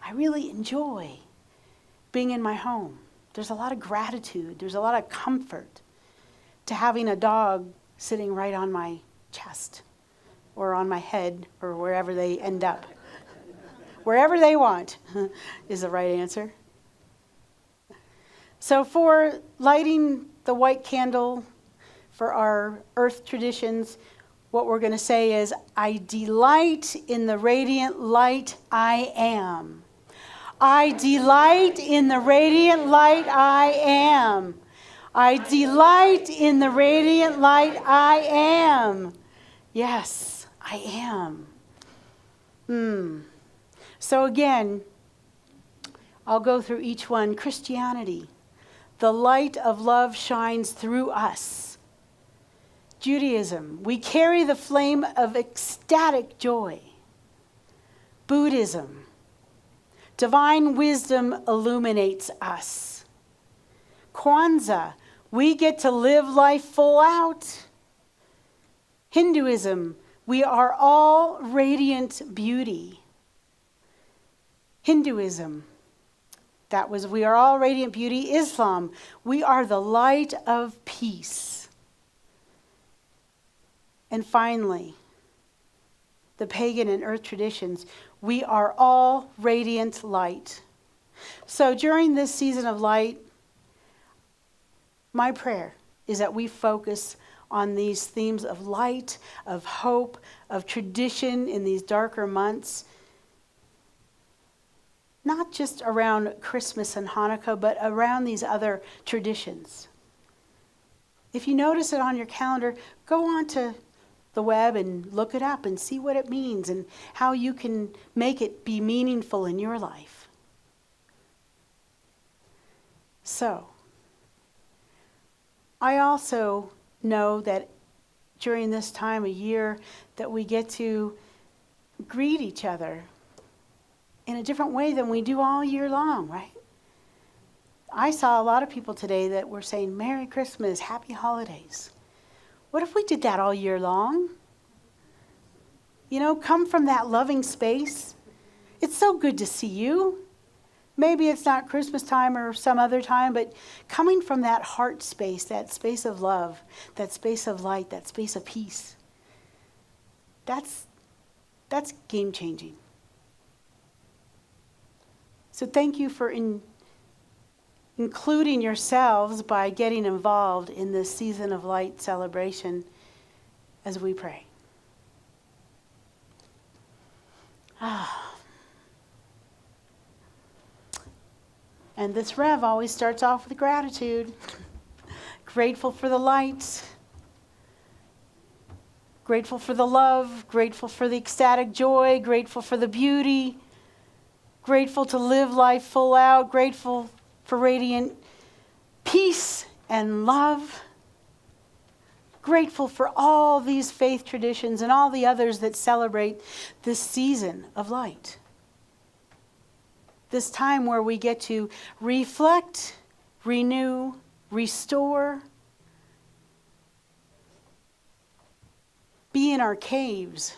I really enjoy being in my home. There's a lot of gratitude. There's a lot of comfort to having a dog sitting right on my chest or on my head or wherever they end up. wherever they want is the right answer. So for lighting the white candle for our earth traditions, what we're going to say is, I delight in the radiant light I am. I delight in the radiant light I am. I delight in the radiant light I am. Yes, I am. So again, I'll go through each one. Christianity. The light of love shines through us. Judaism. We carry the flame of ecstatic joy. Buddhism. Divine wisdom illuminates us. Kwanzaa. We get to live life full out. Hinduism. We are all radiant beauty. Hinduism. That was, we are all radiant beauty. Islam. We are the light of peace. And finally, the pagan and earth traditions. We are all radiant light. So during this season of light, my prayer is that we focus on these themes of light, of hope, of tradition in these darker months. Not just around Christmas and Hanukkah, but around these other traditions. If you notice it on your calendar, go on to the web and look it up and see what it means and how you can make it be meaningful in your life. So, I also know that during this time of year that we get to greet each other in a different way than we do all year long, right? I saw a lot of people today that were saying, Merry Christmas, Happy Holidays. What if we did that all year long? You know, come from that loving space. It's so good to see you. Maybe it's not Christmas time or some other time, but coming from that heart space, that space of love, that space of light, that space of peace, that's game changing. So thank you for including yourselves by getting involved in this season of light celebration as we pray. And this Rev always starts off with gratitude. Grateful for the light. Grateful for the love. Grateful for the ecstatic joy. Grateful for the beauty. Grateful to live life full out. Grateful for radiant peace and love. Grateful for all these faith traditions and all the others that celebrate this season of light. This time where we get to reflect, renew, restore, be in our caves,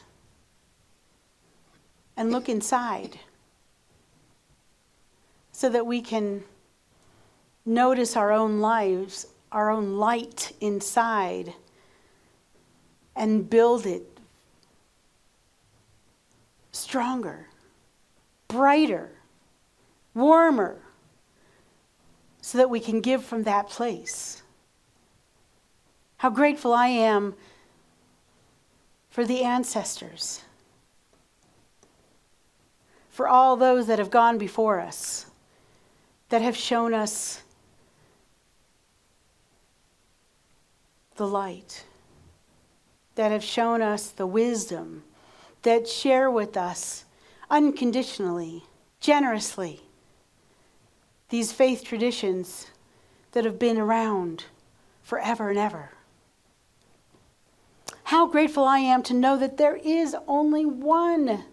and look inside so that we can notice our own lives, our own light inside, and build it stronger, brighter, warmer, so that we can give from that place. How grateful I am for the ancestors, for all those that have gone before us, that have shown us the light, that have shown us the wisdom, that share with us unconditionally, generously, these faith traditions that have been around forever and ever. How grateful I am to know that there is only one,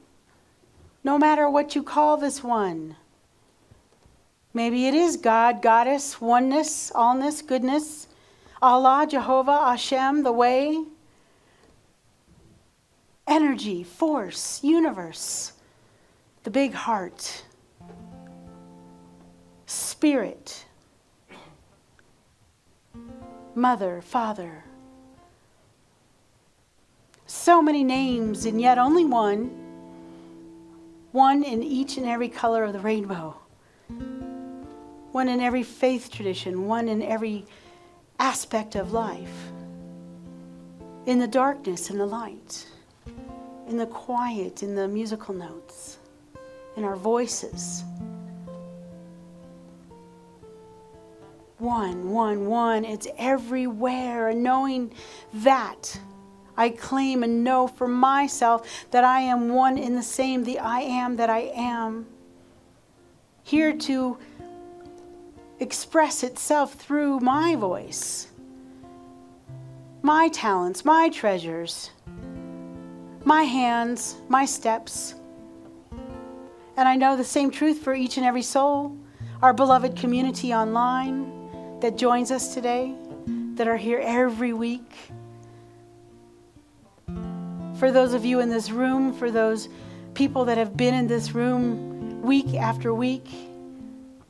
no matter what you call this one. Maybe it is God, Goddess, oneness, allness, goodness, Allah, Jehovah, Hashem, the way, energy, force, universe, the big heart, Spirit, Mother, Father. So many names and yet only one one in each and every color of the rainbow, one in every faith tradition, one in every aspect of life, in the darkness, in the light, in the quiet, in the musical notes, in our voices. One. It's everywhere. And knowing that, I claim and know for myself that I am one in the same, the I am that I am, here to express itself through my voice, my talents, my treasures, my hands, my steps. And I know the same truth for each and every soul, our beloved community online that joins us today, that are here every week. For those of you in this room, for those people that have been in this room week after week,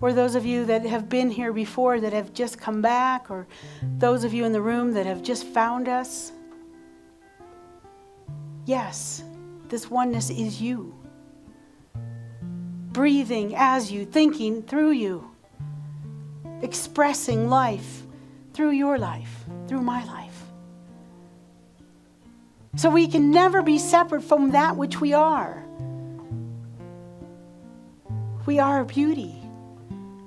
or those of you that have been here before that have just come back, or those of you in the room that have just found us. Yes, this oneness is you. Breathing as you, thinking through you, expressing life through your life, through my life. So we can never be separate from that which we are. We are beauty.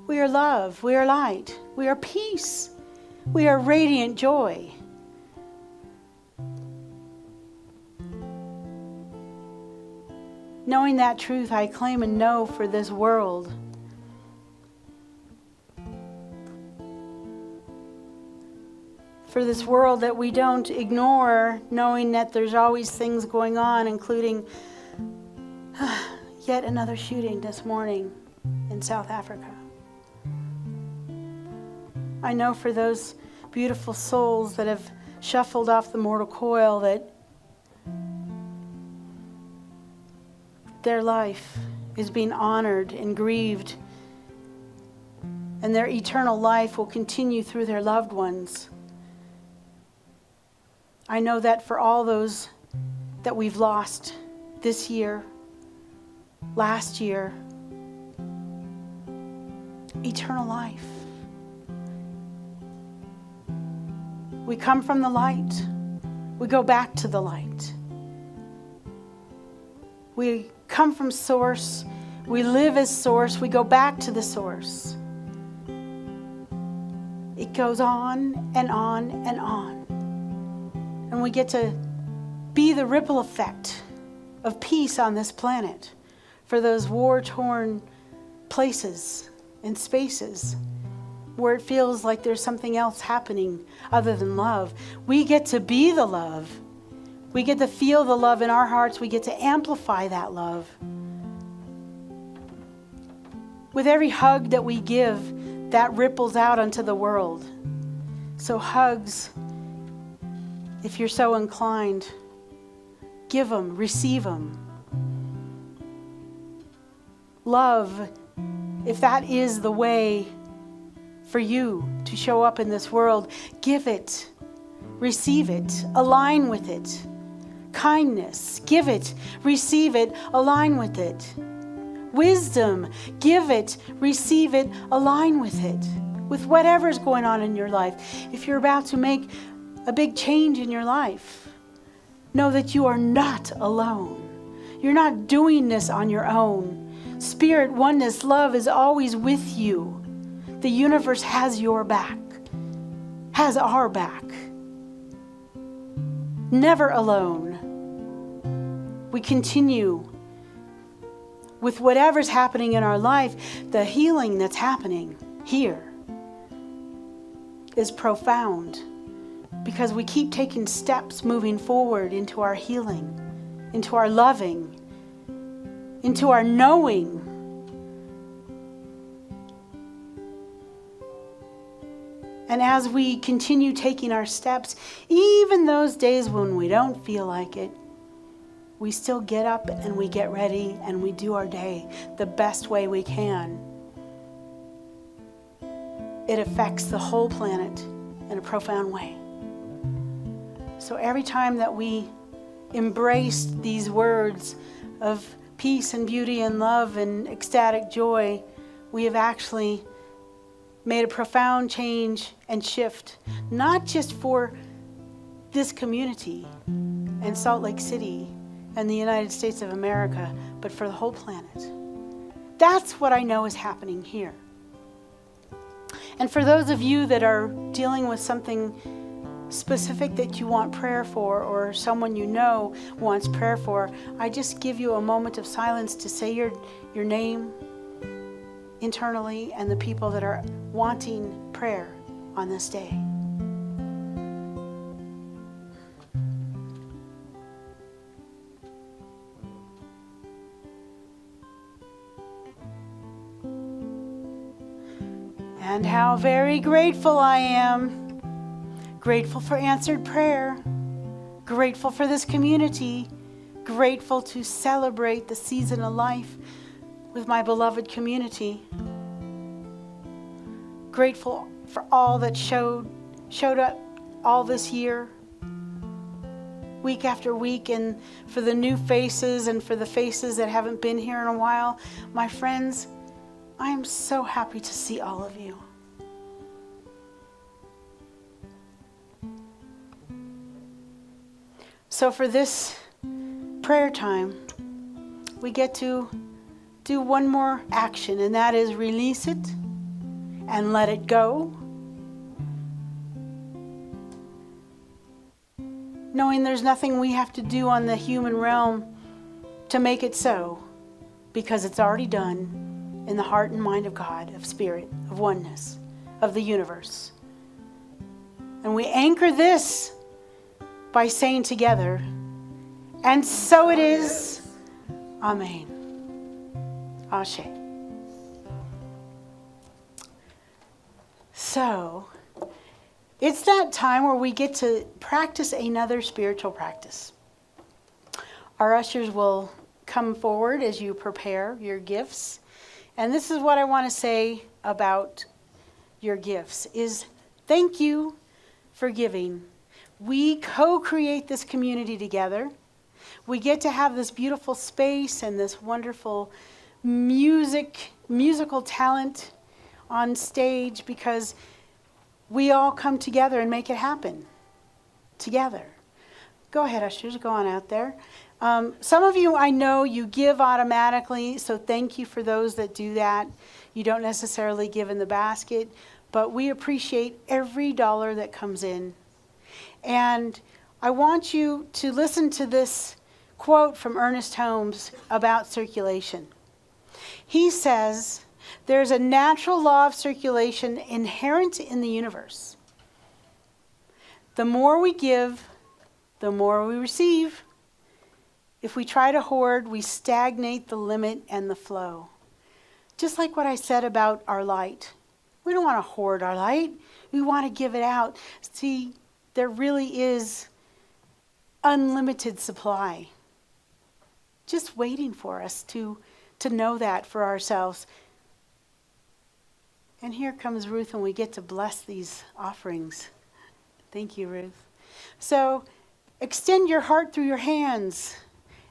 We are love. We are light. We are peace. We are radiant joy. Knowing that truth, I claim and know for this world. For this world that we don't ignore, knowing that there's always things going on, including yet another shooting this morning in South Africa. I know for those beautiful souls that have shuffled off the mortal coil that their life is being honored and grieved, and their eternal life will continue through their loved ones. I know that for all those that we've lost this year, last year, eternal life. We come from the light. We go back to the light. We come from source. We live as source. We go back to the source. It goes on and on and on. And we get to be the ripple effect of peace on this planet for those war-torn places and spaces where it feels like there's something else happening other than love. We get to be the love. We get to feel the love in our hearts. We get to amplify that love. With every hug that we give, that ripples out onto the world. So hugs, if you're so inclined, give them, receive them. Love, if that is the way for you to show up in this world, give it, receive it, align with it. Kindness, give it, receive it, align with it. Wisdom, give it, receive it, align with it. With whatever's going on in your life. If you're about to make a big change in your life, know that you are not alone. You're not doing this on your own. Spirit, oneness, love is always with you. The universe has your back, has our back. Never alone. We continue with whatever's happening in our life. The healing that's happening here is profound because we keep taking steps moving forward into our healing, into our loving, into our knowing. And as we continue taking our steps, even those days when we don't feel like it, we still get up and we get ready and we do our day the best way we can. It affects the whole planet in a profound way. So every time that we embrace these words of peace and beauty and love and ecstatic joy, we have actually made a profound change and shift, not just for this community and Salt Lake City and the United States of America, but for the whole planet. That's what I know is happening here. And for those of you that are dealing with something specific that you want prayer for, or someone you know wants prayer for, I just give you a moment of silence to say your name internally and the people that are wanting prayer on this day. And how very grateful I am. Grateful for answered prayer. Grateful for this community. Grateful to celebrate the season of life with my beloved community. Grateful for all that showed up all this year, week after week, and for the new faces and for the faces that haven't been here in a while. My friends, I am so happy to see all of you. So for this prayer time, we get to do one more action, and that is release it and let it go. Knowing there's nothing we have to do on the human realm to make it so, because it's already done in the heart and mind of God, of spirit, of oneness, of the universe. And we anchor this by saying together, and so it is. Amen. Ashe. So, it's that time where we get to practice another spiritual practice. Our ushers will come forward as you prepare your gifts. And this is what I want to say about your gifts, is thank you for giving. We co-create this community together. We get to have this beautiful space and this wonderful musical talent on stage because we all come together and make it happen together. Go ahead, ushers, go on out there. Some of you, I know you give automatically, so thank you for those that do that. You don't necessarily give in the basket, but we appreciate every dollar that comes in. And I want you to listen to this quote from Ernest Holmes about circulation. He says, there's a natural law of circulation inherent in the universe. The more we give, the more we receive. If we try to hoard, we stagnate the limit and the flow. Just like what I said about our light. We don't want to hoard our light. We want to give it out. See, there really is unlimited supply just waiting for us to know that for ourselves. And here comes Ruth, and we get to bless these offerings. Thank you, Ruth. So extend your heart through your hands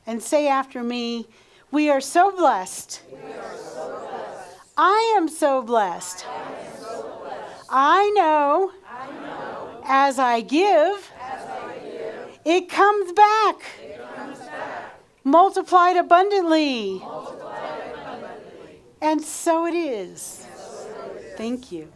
and say after me, we are so blessed. We are so blessed. I am so blessed. I know, as I give, it comes back. Multiplied abundantly. And so it is. Thank you.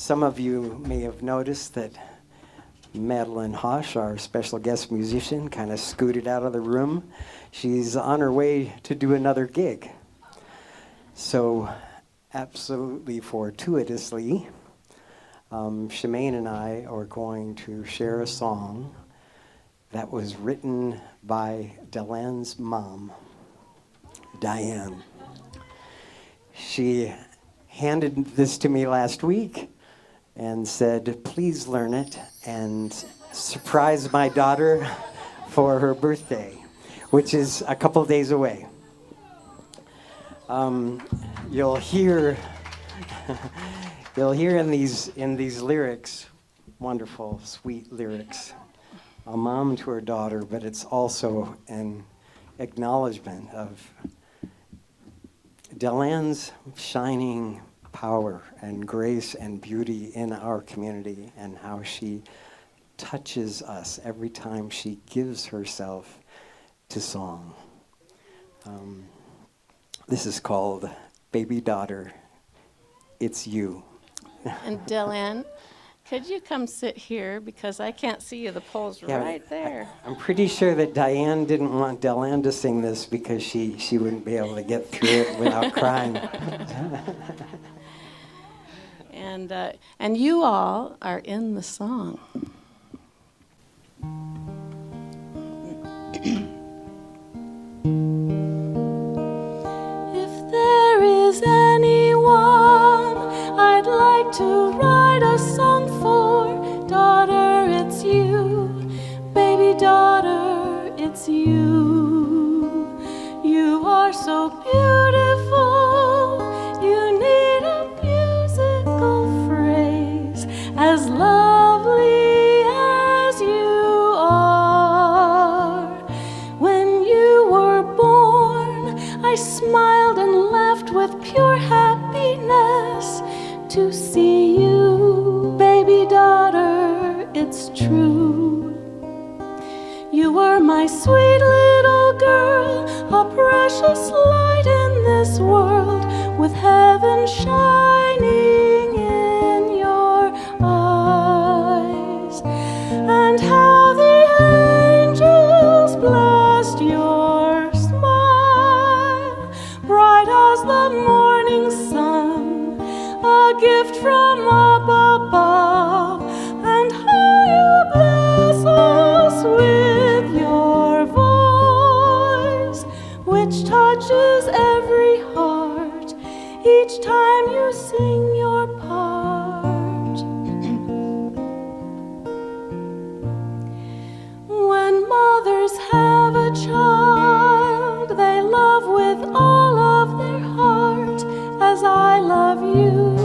Some of you may have noticed that Madelyn Hosch, our special guest musician, kind of scooted out of the room. She's on her way to do another gig. So, absolutely fortuitously, Shemaine and I are going to share a song that was written by Delann's mom, Diane. She handed this to me last week and said, please learn it and surprise my daughter for her birthday, which is a couple days away. You'll hear in these lyrics, wonderful, sweet lyrics, a mom to her daughter, but it's also an acknowledgement of Delann's shining power and grace and beauty in our community, and how she touches us every time she gives herself to song. This is called Baby Daughter, It's You. And Delann, could you come sit here, because I can't see you, the pole's right there. I'm pretty sure that Diane didn't want Delann to sing this because she wouldn't be able to get through it without crying. And you all are in the song. If there is anyone I'd like to write a song for, daughter, it's you. Baby daughter, it's you. You are so beautiful, you need a musical phrase, as lovely as you are. When you were born, I smiled and laughed with pure happiness to see you, baby daughter, it's true. You were my sweet little girl, a precious light in this world, with heaven shining in your eyes. And how the angels blessed your smile, bright as the morning sun, a gift from up above. And how you bless us with your voice, which touches every heart each time you sing your part. When mothers have a child, they love with all of their heart, as I love you,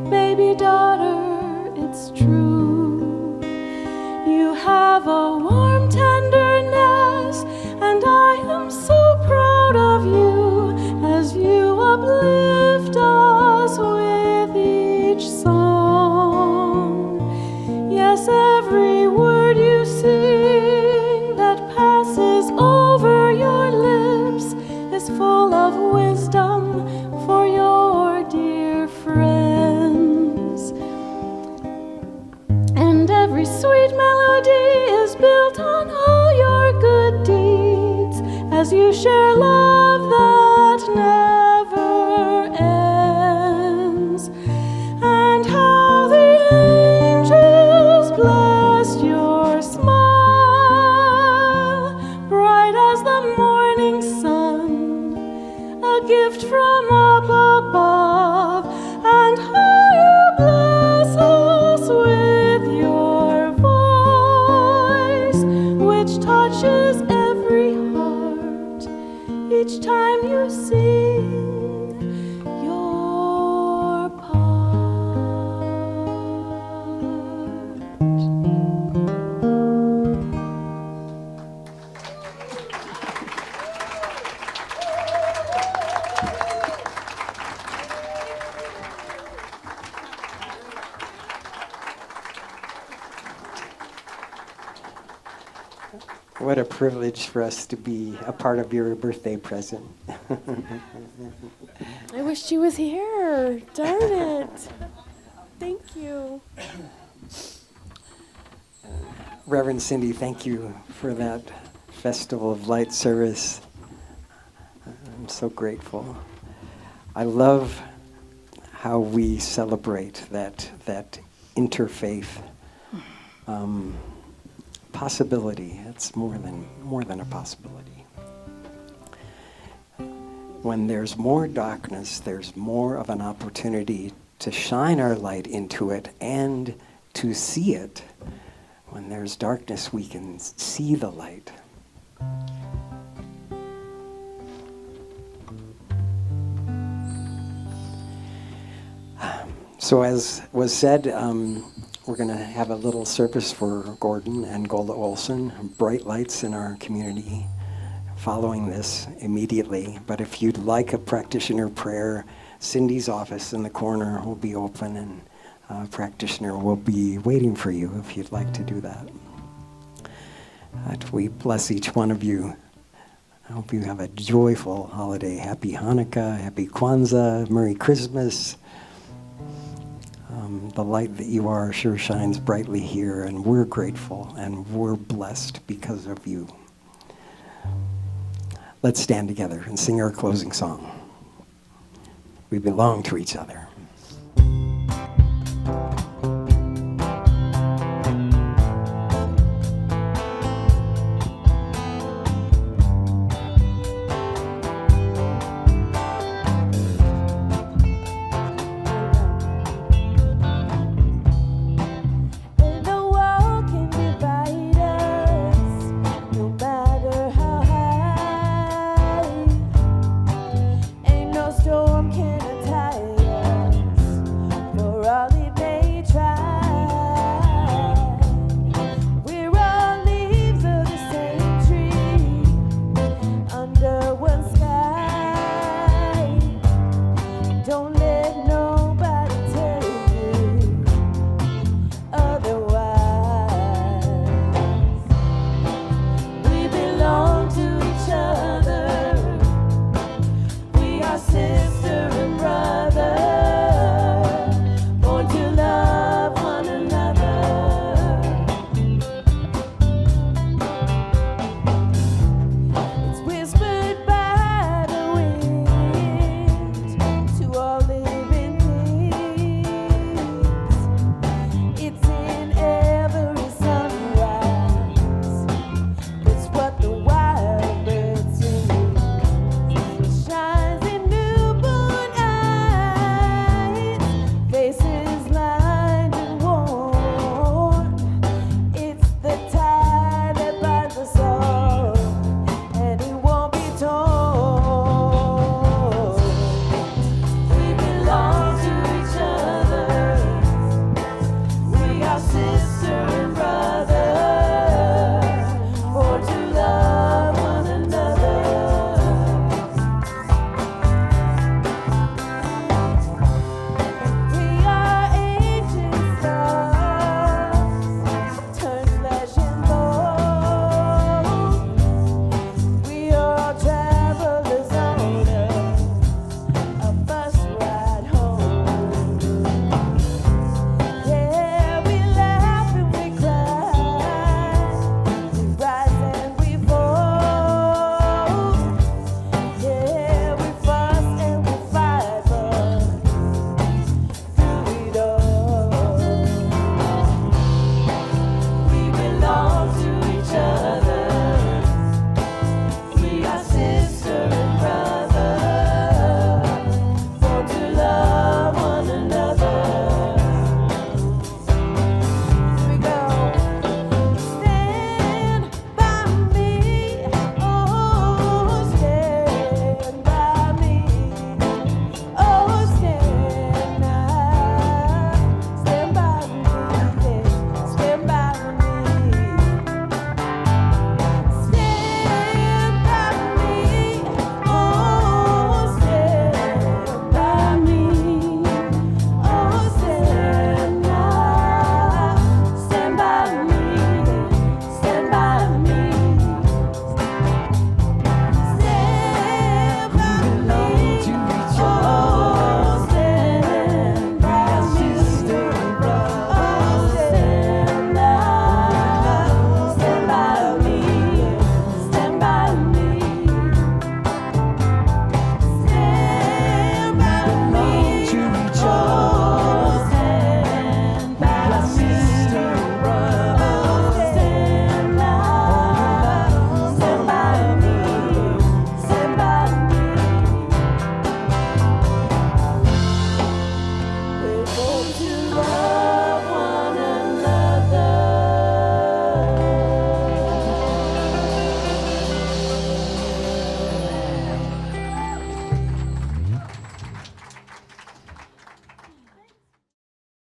baby daughter, it's true. You have a warm tenderness, and I am so proud of you, as you uplift us with each song. Yes, every word you sing that passes over your lips is full of wisdom for your dear friends. And every sweet melody is built on all your good deeds, as you share love that never ends. And how the angels blessed your smile, bright as the morning sun, a gift from up above. And how you bless us with your voice, which touches every heart each time you sing your part. What a privilege for us to be a part of your birthday present. I wish she was here. Darn it. Thank you. Reverend Cindy, thank you for that Festival of Light service. I'm so grateful. I love how we celebrate that interfaith possibility. It's more than a possibility. When there's more darkness, there's more of an opportunity to shine our light into it and to see it. When there's darkness, we can see the light. So as was said, we're going to have a little service for Gordon and Golda Olson, bright lights in our community, following this immediately. But if you'd like a practitioner prayer, Cindy's office in the corner will be open, and a practitioner will be waiting for you if you'd like to do that. We bless each one of you. I hope you have a joyful holiday. Happy Hanukkah, Happy Kwanzaa, Merry Christmas. The light that you are sure shines brightly here, and we're grateful and we're blessed because of you. Let's stand together and sing our closing song. We belong to each other.